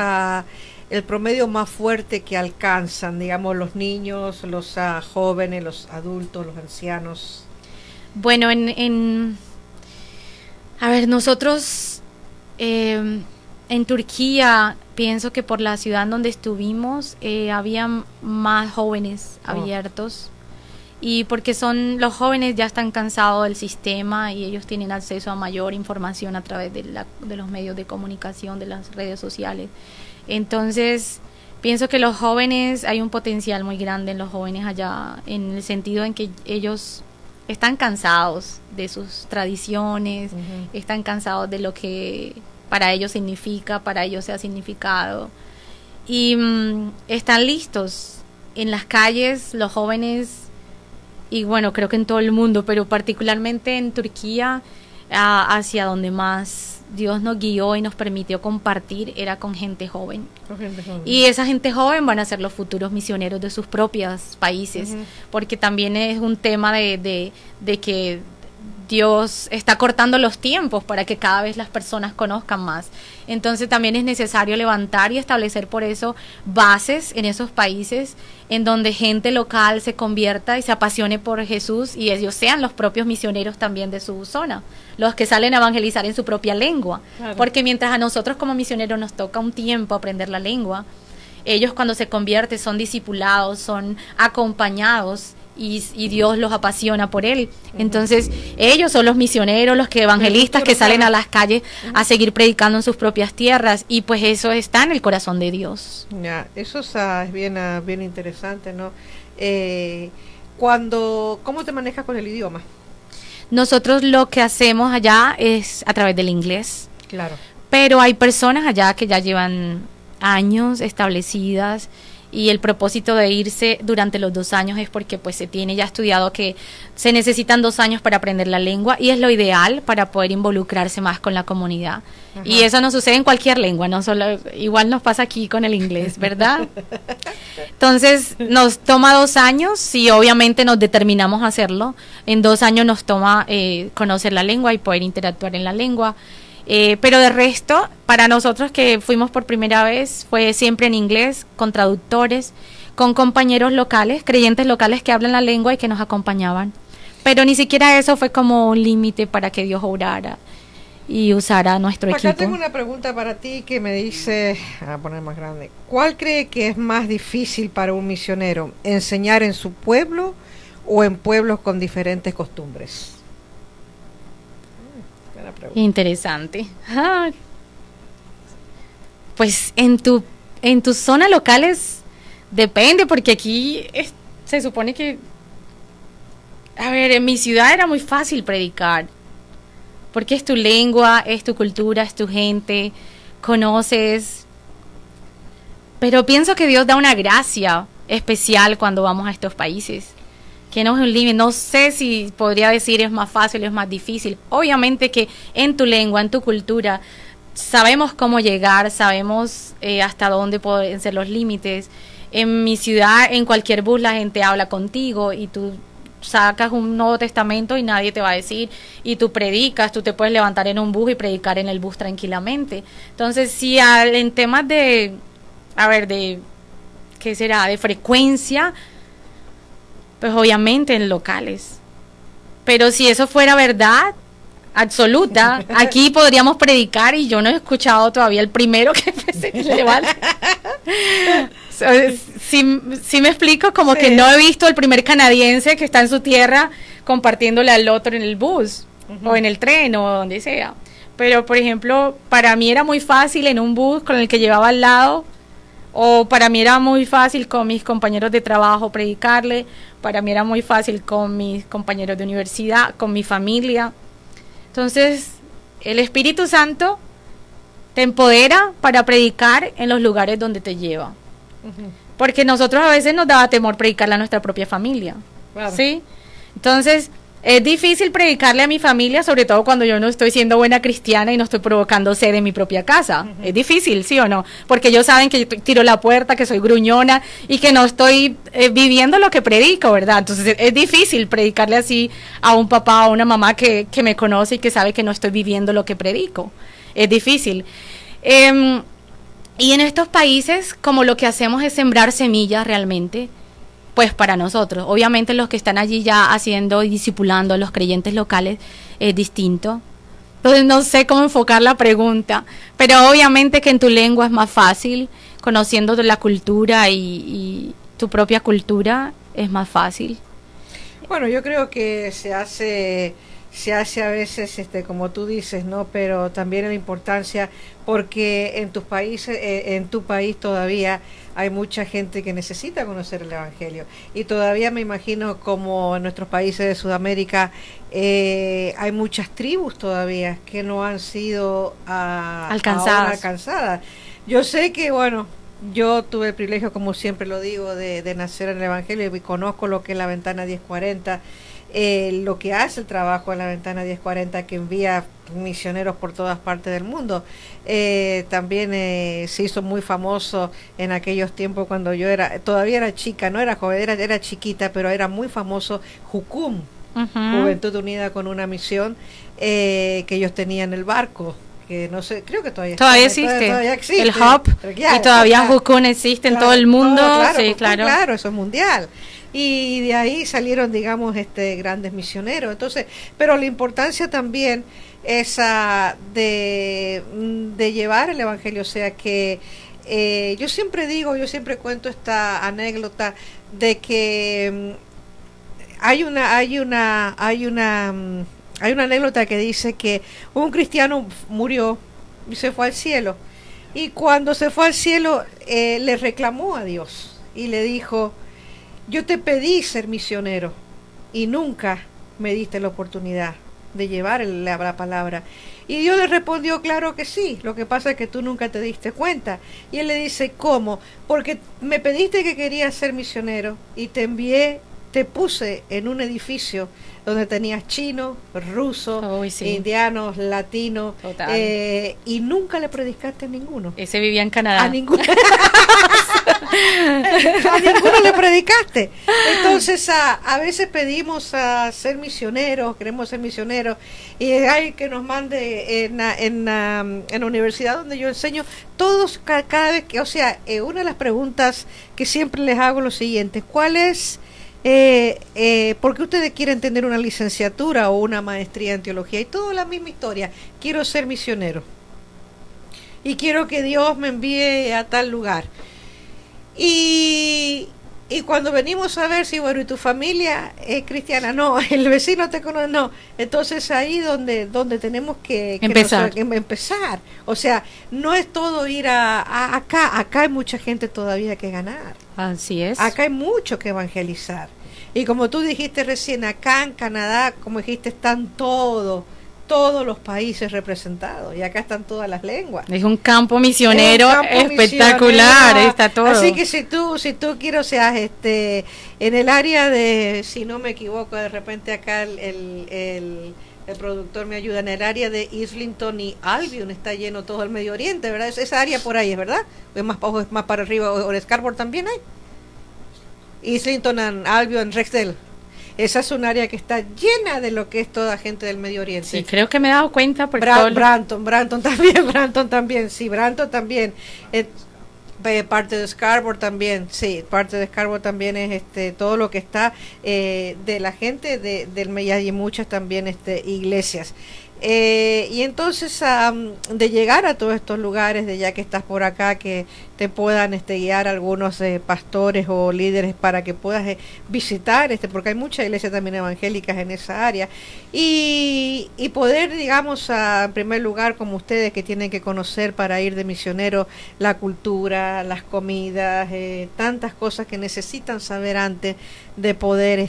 el promedio más fuerte que alcanzan? Digamos, los niños, los jóvenes, los adultos, los ancianos. Bueno, a ver, nosotros en Turquía, pienso que por la ciudad en donde estuvimos, había más jóvenes abiertos, y porque los jóvenes ya están cansados del sistema y ellos tienen acceso a mayor información a través de los medios de comunicación, de las redes sociales. Entonces, Pienso que los jóvenes, hay un potencial muy grande en los jóvenes allá, en el sentido en que ellos están cansados de sus tradiciones, están cansados de lo que para ellos significa, para ellos se ha significado. Y están listos en las calles, los jóvenes, y bueno, creo que en todo el mundo, pero particularmente en Turquía, hacia donde más Dios nos guió y nos permitió compartir, era con gente joven. Y esa gente joven van a ser los futuros misioneros de sus propios países, porque también es un tema de que Dios está cortando los tiempos para que cada vez las personas conozcan más. Entonces también es necesario levantar y establecer por eso bases en esos países en donde gente local se convierta y se apasione por Jesús y ellos sean los propios misioneros también de su zona, los que salen a evangelizar en su propia lengua. Claro. Porque mientras a nosotros como misioneros nos toca un tiempo aprender la lengua, ellos cuando se convierten son discipulados, son acompañados y Dios los apasiona por él. Entonces ellos son los misioneros, los que evangelistas que salen a las calles a seguir predicando en sus propias tierras, y pues eso está en el corazón de Dios. Ya, eso es bien interesante, ¿no? ¿Cómo te manejas con el idioma? Nosotros lo que hacemos allá es a través del inglés. Claro. Pero hay personas allá que ya llevan años establecidas, y el propósito de irse durante los 2 años es porque pues se tiene ya estudiado que se necesitan 2 años para aprender la lengua, y es lo ideal para poder involucrarse más con la comunidad. Ajá. Y eso no sucede en cualquier lengua, no solo, igual nos pasa aquí con el inglés, ¿verdad? Entonces nos toma 2 años, si obviamente nos determinamos a hacerlo. En 2 años nos toma conocer la lengua y poder interactuar en la lengua. Pero de resto, para nosotros que fuimos por primera vez, fue siempre en inglés, con traductores, con compañeros locales, creyentes locales que hablan la lengua y que nos acompañaban. Pero ni siquiera eso fue como un límite para que Dios obrara y usara nuestro equipo. Acá tengo una pregunta para ti que me dice, a poner más grande, ¿cuál cree que es más difícil para un misionero, enseñar en su pueblo o en pueblos con diferentes costumbres? Interesante. Pues en tu zona locales depende, porque aquí se supone que, a ver, en mi ciudad era muy fácil predicar, porque es tu lengua, es tu cultura, es tu gente, conoces. Pero pienso que Dios da una gracia especial cuando vamos a estos países, que no es un límite. No sé si podría decir es más fácil o es más difícil. Obviamente que en tu lengua, en tu cultura, sabemos cómo llegar, sabemos hasta dónde pueden ser los límites. En mi ciudad, en cualquier bus, la gente habla contigo y tú sacas un Nuevo Testamento y nadie te va a decir, y tú predicas, tú te puedes levantar en un bus y predicar en el bus tranquilamente. Entonces, si en temas de, ¿qué será? De frecuencia, pues obviamente en locales. Pero si eso fuera verdad absoluta, aquí podríamos predicar y yo no he escuchado todavía el primero que se levanta. Si me explico, como sí, que no he visto el primer canadiense que está en su tierra compartiéndole al otro en el bus, o en el tren, o donde sea. Pero, por ejemplo, para mí era muy fácil en un bus con el que llevaba al lado, o para mí era muy fácil con mis compañeros de trabajo predicarle, para mí era muy fácil con mis compañeros de universidad, con mi familia. Entonces, el Espíritu Santo te empodera para predicar en los lugares donde te lleva. Porque nosotros a veces nos daba temor predicarle a nuestra propia familia. Claro. ¿Sí? Entonces, es difícil predicarle a mi familia, sobre todo cuando yo no estoy siendo buena cristiana y no estoy provocando sed en mi propia casa. Es difícil, ¿sí o no? Porque ellos saben que yo tiro la puerta, que soy gruñona y que no estoy viviendo lo que predico, ¿verdad? Entonces es difícil predicarle así a un papá o a una mamá que me conoce y que sabe que no estoy viviendo lo que predico. Es difícil. Y en estos países, como lo que hacemos es sembrar semillas realmente, pues para nosotros. Obviamente los que están allí ya haciendo y discipulando a los creyentes locales es distinto. Entonces no sé cómo enfocar la pregunta, pero obviamente que en tu lengua es más fácil, conociendo de la cultura y tu propia cultura es más fácil. Bueno, yo creo que se hace se hace a veces, como tú dices, ¿no? Pero también la importancia, porque en tus países, en tu país todavía hay mucha gente que necesita conocer el Evangelio, y todavía me imagino como en nuestros países de Sudamérica hay muchas tribus todavía que no han sido alcanzadas. Yo sé que, bueno, yo tuve el privilegio, como siempre lo digo, de nacer en el Evangelio, y conozco lo que es la Ventana 1040, lo que hace el trabajo en la Ventana 1040, que envía misioneros por todas partes del mundo. También se hizo muy famoso en aquellos tiempos cuando yo todavía era chica, no era joven, era chiquita, pero era muy famoso Jucum, Juventud Unida con una Misión, que ellos tenían el barco, que no sé, creo que todavía existe. El hub, y todavía Jucum existe en todo el mundo. Claro, eso es mundial. Y de ahí salieron, digamos, grandes misioneros. Entonces, pero la importancia también esa de llevar el Evangelio, o sea que yo siempre cuento esta anécdota de que hay una anécdota que dice que un cristiano murió y se fue al cielo, y cuando se fue al cielo le reclamó a Dios y le dijo: yo te pedí ser misionero y nunca me diste la oportunidad de llevar la palabra. Y Dios le respondió: claro que sí, lo que pasa es que tú nunca te diste cuenta. Y él le dice: ¿cómo? Porque me pediste que querías ser misionero y te puse en un edificio donde tenías chinos, rusos, indianos, latinos, y nunca le predicaste a ninguno. Ese vivía en Canadá. A ninguno. A ninguno le predicaste. Entonces a veces pedimos a ser misioneros, queremos ser misioneros, y hay que nos mande en la universidad donde yo enseño, todos cada vez que, o sea, una de las preguntas que siempre les hago es lo siguiente: ¿cuál es ¿por qué ustedes quieren tener una licenciatura o una maestría en teología? Y toda la misma historia: quiero ser misionero y quiero que Dios me envíe a tal lugar. Y cuando venimos a ver si, bueno, ¿y tu familia es cristiana? No. ¿El vecino te conoce? No. Entonces ahí donde tenemos que empezar. O sea, no es todo ir acá hay mucha gente todavía que ganar. Así es. Acá hay mucho que evangelizar. Y como tú dijiste recién, acá en Canadá, como dijiste, están todos los países representados, y acá están todas las lenguas. Es un campo misionero espectacular, está todo. Así que si tú quieres, o sea, en el área de, si no me equivoco, de repente acá el productor me ayuda, en el área de Islington y Albion está lleno todo el Medio Oriente, ¿verdad? Esa área por ahí, ¿es verdad? ¿Es más para arriba? ¿O en Scarborough también hay? Islington, Albion, Rexdale. Esa es un área que está llena de lo que es toda gente del Medio Oriente. Sí, creo que me he dado cuenta. Branton también, sí, Branton también. Parte de Scarborough también, sí, parte de Scarborough también es todo lo que está de la gente del Medio, y muchas también iglesias. Y entonces de llegar a todos estos lugares, de ya que estás por acá, que te puedan guiar algunos pastores o líderes para que puedas visitar, porque hay muchas iglesias también evangélicas en esa área, y poder, digamos, en primer lugar, como ustedes que tienen que conocer para ir de misionero, la cultura, las comidas, tantas cosas que necesitan saber antes de poder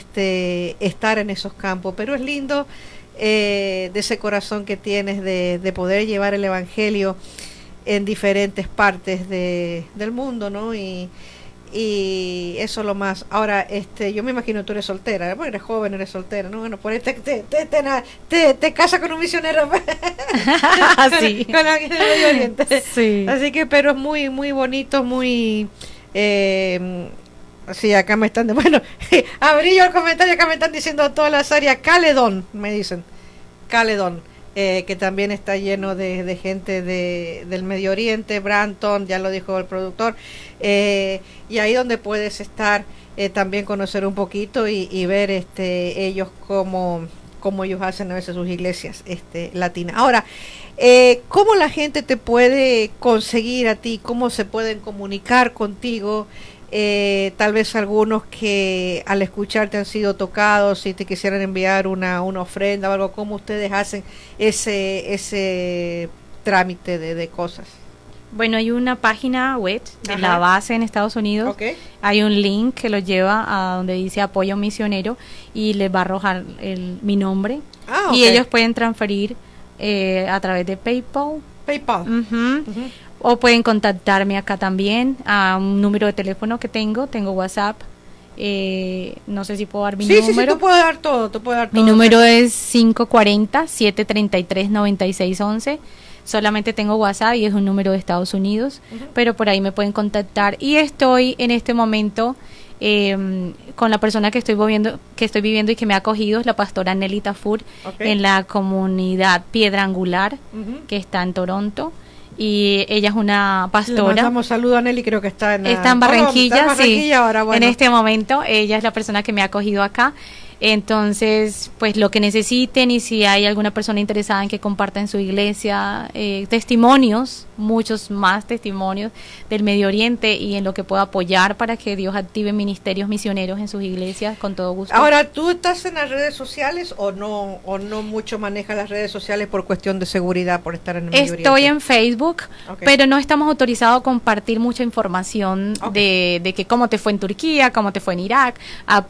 estar en esos campos. Pero es lindo de ese corazón que tienes de poder llevar el Evangelio en diferentes partes del mundo, ¿no? Y eso es lo más. Ahora, yo me imagino tú eres soltera, bueno, eres joven, eres soltera, ¿no? Bueno, por ahí te casas con un misionero. Sí. Con alguien del Medio Oriente. Sí. Así que, pero es muy, muy bonito, muy... sí, acá me están abrí yo el comentario, acá me están diciendo todas las áreas. Caledon, me dicen, Caledon, que también está lleno de gente del Medio Oriente. Branton, ya lo dijo el productor, y ahí donde puedes estar, también conocer un poquito y ver ellos cómo ellos hacen a veces sus iglesias latinas. Ahora, ¿cómo la gente te puede conseguir a ti? ¿Cómo se pueden comunicar contigo? tal vez algunos que al escucharte han sido tocados y te quisieran enviar una ofrenda o algo, ¿cómo ustedes hacen ese trámite de cosas? Bueno, hay una página web de Ajá. la base en Estados Unidos. Okay. Hay un link que lo lleva a donde dice apoyo misionero y les va a arrojar mi nombre. Ah, Y ok. ellos pueden transferir a través de PayPal. PayPal. Ujú. Ujú. O pueden contactarme acá también a un número de teléfono que tengo WhatsApp. No sé si puedo dar mi Sí, número. tú puedes dar todo, tú puedes dar Mi todo. número es 540-733-9611. Solamente tengo WhatsApp y es un número de Estados Unidos, pero por ahí me pueden contactar. Y estoy en este momento con la persona que estoy viviendo y que me ha acogido, es la pastora Nelly Tafur, Ok. en la comunidad Piedra Angular, Ujú. que está en Toronto. Y ella es una Le pastora. mandamos saludo a Nelly, creo que está en Está en Barranquilla, está en Barranquilla sí. ahora, bueno. En este momento, ella es la persona que me ha acogido acá. Entonces, pues lo que necesiten y si hay alguna persona interesada en que comparta en su iglesia testimonios, muchos más testimonios del Medio Oriente y en lo que pueda apoyar para que Dios active ministerios misioneros en sus iglesias, con todo gusto. Ahora, ¿tú estás en las redes sociales o no mucho manejas las redes sociales por cuestión de seguridad, por estar en el Medio Estoy Oriente? en Facebook, Ok. pero no estamos autorizados a compartir mucha información Ok. de que cómo te fue en Turquía, cómo te fue en Irak,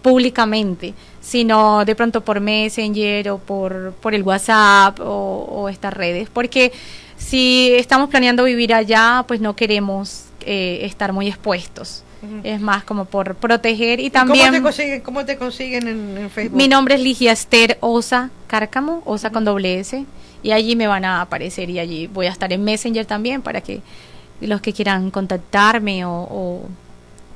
públicamente, sino de pronto por Messenger o por el WhatsApp o estas redes, porque si estamos planeando vivir allá, pues no queremos estar muy expuestos. Ujú. Es más como por proteger y ¿Y también... ¿Cómo te consiguen en Facebook? Mi nombre es Ligia Esther Osa Cárcamo, Osa con doble S, y allí me van a aparecer y allí voy a estar en Messenger también para que los que quieran contactarme o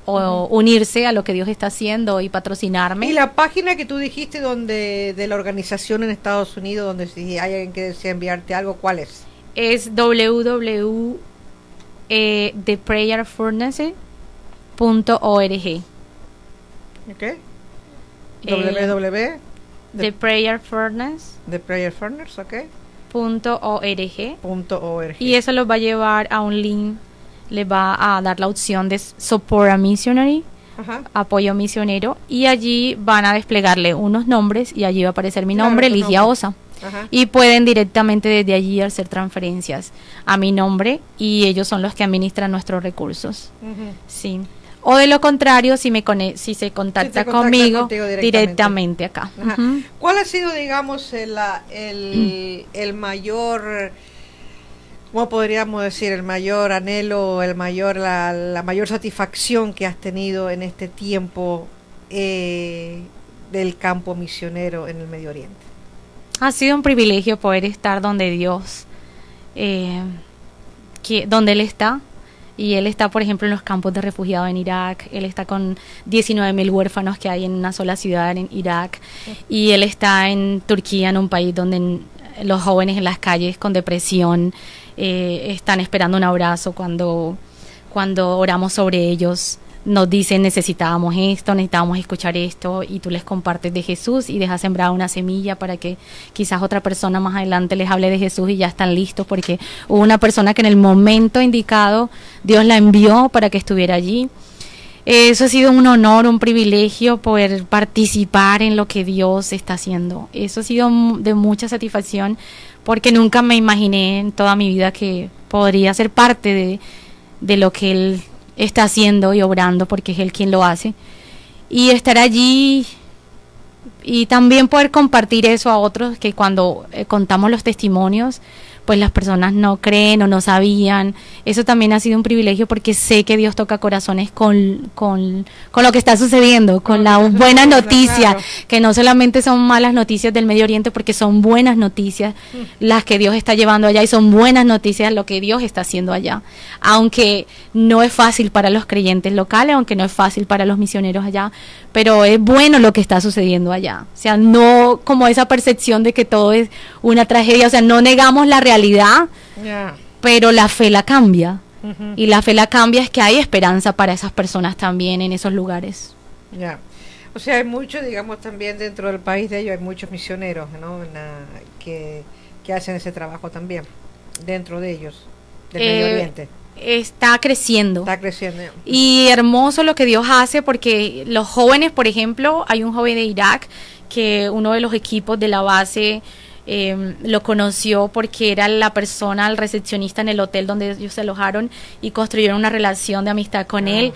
unirse a lo que Dios está haciendo y patrocinarme. Y la página que tú dijiste de la organización en Estados Unidos, donde si hay alguien que desea enviarte algo, ¿cuál es? Es www.theprayerfurnace.org. ¿Ok? www. ThePrayerFurnace.org. The Prayer Furnace, ¿ok? .org. Y eso los va a llevar a un link, les va a dar la opción de Support a Missionary, Ajá. apoyo misionero, y allí van a desplegarle unos nombres y allí va a aparecer mi Claro, nombre, tu Ligia nombre. Osa. Ajá. Y pueden directamente desde allí hacer transferencias a mi nombre y ellos son los que administran nuestros recursos. Ujú. Sí. O de lo contrario, si si se contacta conmigo contigo directamente acá. Ajá. Ujú. ¿Cuál ha sido, digamos, el mayor, cómo podríamos decir, el mayor anhelo, la mayor satisfacción que has tenido en este tiempo del campo misionero en el Medio Oriente? Ha sido un privilegio poder estar donde Dios, donde Él está. Y Él está, por ejemplo, en los campos de refugiados en Irak. Él está con 19.000 huérfanos que hay en una sola ciudad en Irak. Y Él está en Turquía, en un país donde los jóvenes en las calles con depresión están esperando un abrazo cuando oramos sobre ellos. Nos dicen necesitábamos esto, necesitábamos escuchar esto, y tú les compartes de Jesús y dejas sembrar una semilla para que quizás otra persona más adelante les hable de Jesús y ya están listos porque hubo una persona que en el momento indicado Dios la envió para que estuviera allí. Eso ha sido un honor, un privilegio poder participar en lo que Dios está haciendo. Eso ha sido de mucha satisfacción porque nunca me imaginé en toda mi vida que podría ser parte de lo que Él está haciendo y obrando, porque es Él quien lo hace, y estar allí y también poder compartir eso a otros, que cuando contamos los testimonios pues las personas no creen o no sabían. Eso también ha sido un privilegio porque sé que Dios toca corazones con lo que está sucediendo, con la buena noticia, claro. Que no solamente son malas noticias del Medio Oriente, porque son buenas noticias las que Dios está llevando allá, y son buenas noticias lo que Dios está haciendo allá. Aunque no es fácil para los creyentes locales, aunque no es fácil para los misioneros allá, pero es bueno lo que está sucediendo allá. O sea, no como esa percepción de que todo es una tragedia, o sea, no negamos la realidad, Yeah. pero la fe la cambia. Ujú. Y la fe la cambia es que hay esperanza para esas personas también en esos lugares. Ya. O sea, hay muchos, digamos, también dentro del país de ellos hay muchos misioneros, ¿no? Que hacen ese trabajo también, dentro de ellos. del Medio Oriente. Está creciendo. Está creciendo. Y hermoso lo que Dios hace, porque los jóvenes, por ejemplo, hay un joven de Irak que uno de los equipos de la base lo conoció porque era la persona, el recepcionista en el hotel donde ellos se alojaron, y construyeron una relación de amistad con él.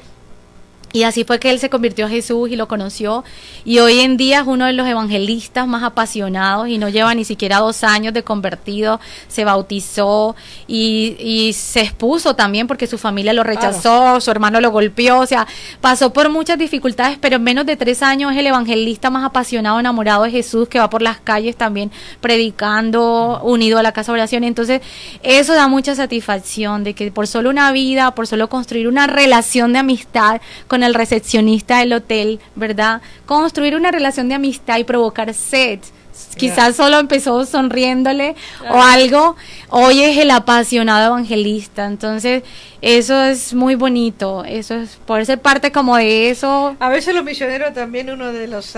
Y así fue que él se convirtió a Jesús y lo conoció, y hoy en día es uno de los evangelistas más apasionados, y no lleva ni siquiera 2 años de convertido. Se bautizó y se expuso también porque su familia lo rechazó, su hermano lo golpeó, o sea, pasó por muchas dificultades, pero en menos de 3 años es el evangelista más apasionado, enamorado de Jesús, que va por las calles también predicando, unido a la casa de oración. Entonces eso da mucha satisfacción, de que por solo una vida, por solo construir una relación de amistad con el recepcionista del hotel, ¿verdad? Construir una relación de amistad y provocar sed. Quizás solo empezó sonriéndole o algo, hoy es el apasionado evangelista. Entonces eso es muy bonito, eso es poder ser parte como de eso. A veces los misioneros también, uno de los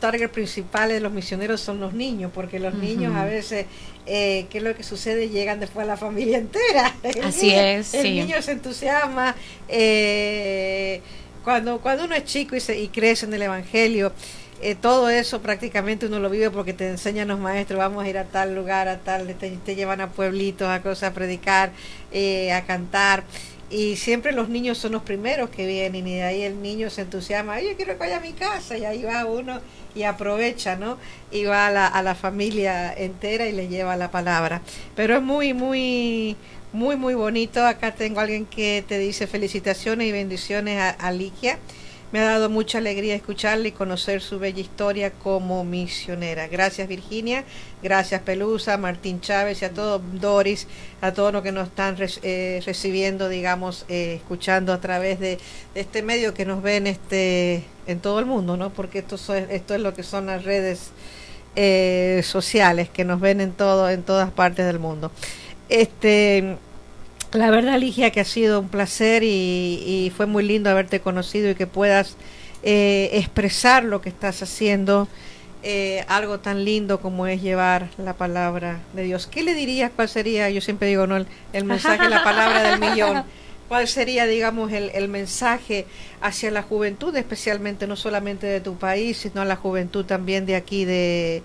targets principales de los misioneros son los niños, porque los niños a veces, ¿qué es lo que sucede? Llegan después a la familia entera. El niño se entusiasma. Cuando uno es chico y crece en el Evangelio, todo eso prácticamente uno lo vive porque te enseñan los maestros. Vamos a ir a tal lugar, a tal, te llevan a pueblitos, a cosas, a predicar, a cantar. Y siempre los niños son los primeros que vienen, y de ahí el niño se entusiasma, yo quiero que vaya a mi casa, y ahí va uno y aprovecha, ¿no? Y va a la familia entera y le lleva la palabra. Pero es muy, muy, muy, muy bonito. Acá tengo a alguien que te dice felicitaciones y bendiciones a Ligia. Me ha dado mucha alegría escucharle y conocer su bella historia como misionera. Gracias, Virginia. Gracias, Pelusa, Martín Chávez, y a todos, Doris, a todos los que nos están recibiendo, digamos, escuchando a través de este medio, que nos ven en todo el mundo, ¿no? Porque esto es lo que son las redes sociales, que nos ven en todas partes del mundo. La verdad, Ligia, que ha sido un placer y fue muy lindo haberte conocido, y que puedas expresar lo que estás haciendo, algo tan lindo como es llevar la palabra de Dios. ¿Qué le dirías? ¿Cuál sería? Yo siempre digo, ¿no? El mensaje, la palabra del millón. ¿Cuál sería, digamos, el mensaje hacia la juventud, especialmente, no solamente de tu país, sino a la juventud también de aquí, de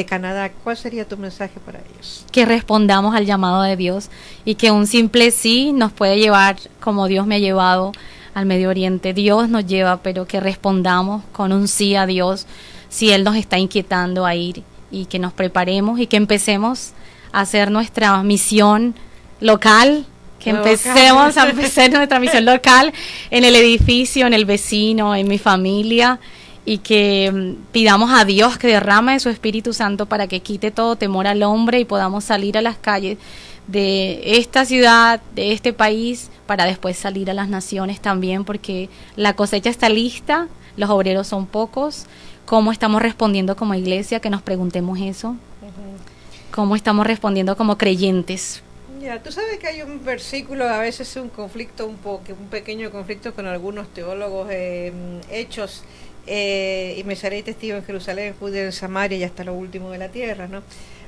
Canadá? ¿Cuál sería tu mensaje para ellos? Que respondamos al llamado de Dios, y que un simple sí nos puede llevar, como Dios me ha llevado al Medio Oriente. Dios nos lleva, pero que respondamos con un sí a Dios, si Él nos está inquietando a ir, y que nos preparemos y que empecemos a hacer nuestra misión local, que empecemos a hacer nuestra misión local en el edificio, en el vecino, en mi familia, y que pidamos a Dios que derrame de su Espíritu Santo para que quite todo temor al hombre, y podamos salir a las calles de esta ciudad, de este país, para después salir a las naciones también, porque la cosecha está lista, los obreros son pocos. ¿Cómo estamos respondiendo como iglesia? Que nos preguntemos eso. ¿Cómo estamos respondiendo como creyentes? Ya, tú sabes que hay un versículo, a veces un conflicto, un pequeño conflicto con algunos teólogos, Hechos, y me seré testigo en Jerusalén, Judea, en Samaria y hasta lo último de la tierra, ¿no?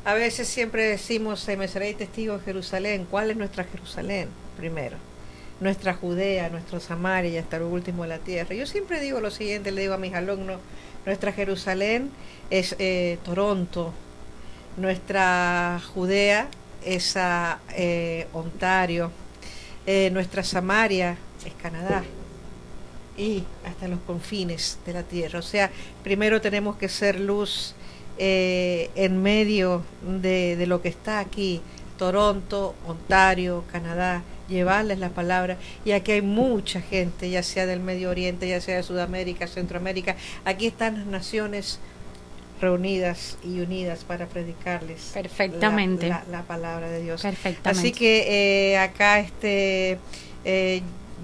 A veces siempre decimos, me seré testigo en Jerusalén. ¿Cuál es nuestra Jerusalén? Primero, nuestra Judea, nuestra Samaria y hasta lo último de la tierra. Yo siempre digo lo siguiente, le digo a mis alumnos, nuestra Jerusalén es Toronto, nuestra Judea es Ontario, nuestra Samaria es Canadá, y hasta los confines de la tierra. O sea, primero tenemos que ser luz en medio de lo que está aquí, Toronto, Ontario, Canadá, llevarles la palabra. Y aquí hay mucha gente, ya sea del Medio Oriente, ya sea de Sudamérica, Centroamérica. Aquí están las naciones reunidas y unidas para predicarles perfectamente la palabra de Dios. Perfectamente. Así que acá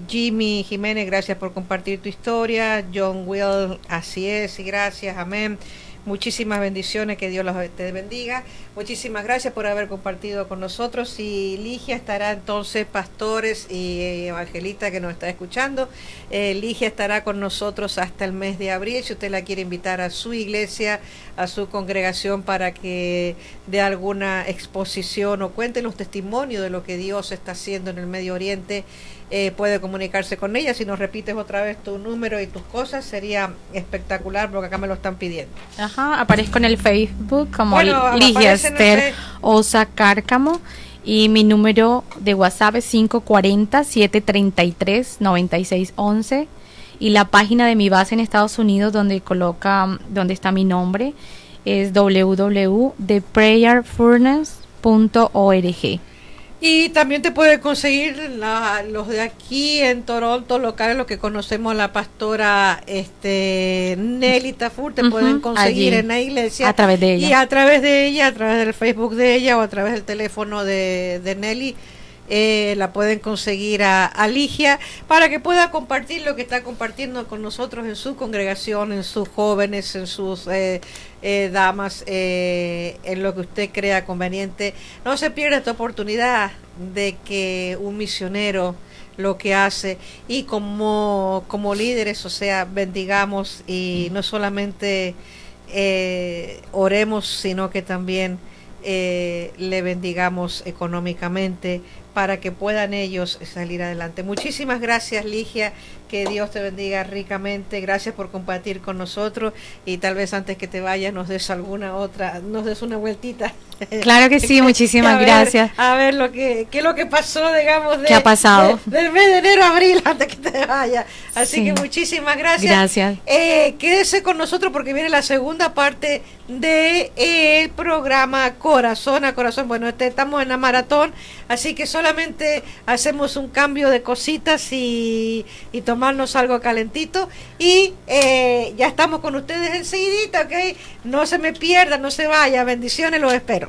Jimmy Jiménez, gracias por compartir tu historia. John Will, así es, y gracias, amén. Muchísimas bendiciones, que Dios los te bendiga. Muchísimas gracias por haber compartido con nosotros. Y Ligia estará entonces, pastores y Evangelista que nos está escuchando, Ligia estará con nosotros hasta el mes de abril. Si usted la quiere invitar a su iglesia, a su congregación, para que dé alguna exposición o cuente los testimonios de lo que Dios está haciendo en el Medio Oriente, puede comunicarse con ella. Si nos repites otra vez tu número y tus cosas, sería espectacular, porque acá me lo están pidiendo. Ajá, aparezco en el Facebook como Bueno, Ligia aparece en el Esther Osa Cárcamo, y mi número de WhatsApp es 540-733-9611, y la página de mi base en Estados Unidos donde está mi nombre es www.theprayerfurnace.org. Y también te puede conseguir los de aquí en Toronto, locales, los que conocemos a la pastora Nelly Tafur, te pueden conseguir allí, en la iglesia. a través de ella. Y a través de ella, a través del Facebook de ella o a través del teléfono de Nelly, la pueden conseguir a Ligia, para que pueda compartir lo que está compartiendo con nosotros en su congregación, en sus jóvenes, en sus damas, en lo que usted crea conveniente. No se pierda esta oportunidad de que un misionero lo que hace, y como líderes, o sea, bendigamos, y no solamente oremos, sino que también le bendigamos económicamente, para que puedan ellos salir adelante. Muchísimas gracias, Ligia, que Dios te bendiga ricamente. Gracias por compartir con nosotros, y tal vez antes que te vayas nos des nos des una vueltita. Claro que sí, muchísimas gracias. A ver qué es lo que pasó, digamos, ¿Qué ha pasado? del mes de enero a abril, antes que te vayas. Así Sí. que muchísimas gracias. Gracias. Quédese con nosotros, porque viene la segunda parte de el programa Corazón a Corazón. Bueno, estamos en la maratón, así que solamente hacemos un cambio de cositas y tomarnos algo calentito, y ya estamos con ustedes enseguidita, ¿ok? No se me pierdan, no se vaya. Bendiciones, los espero.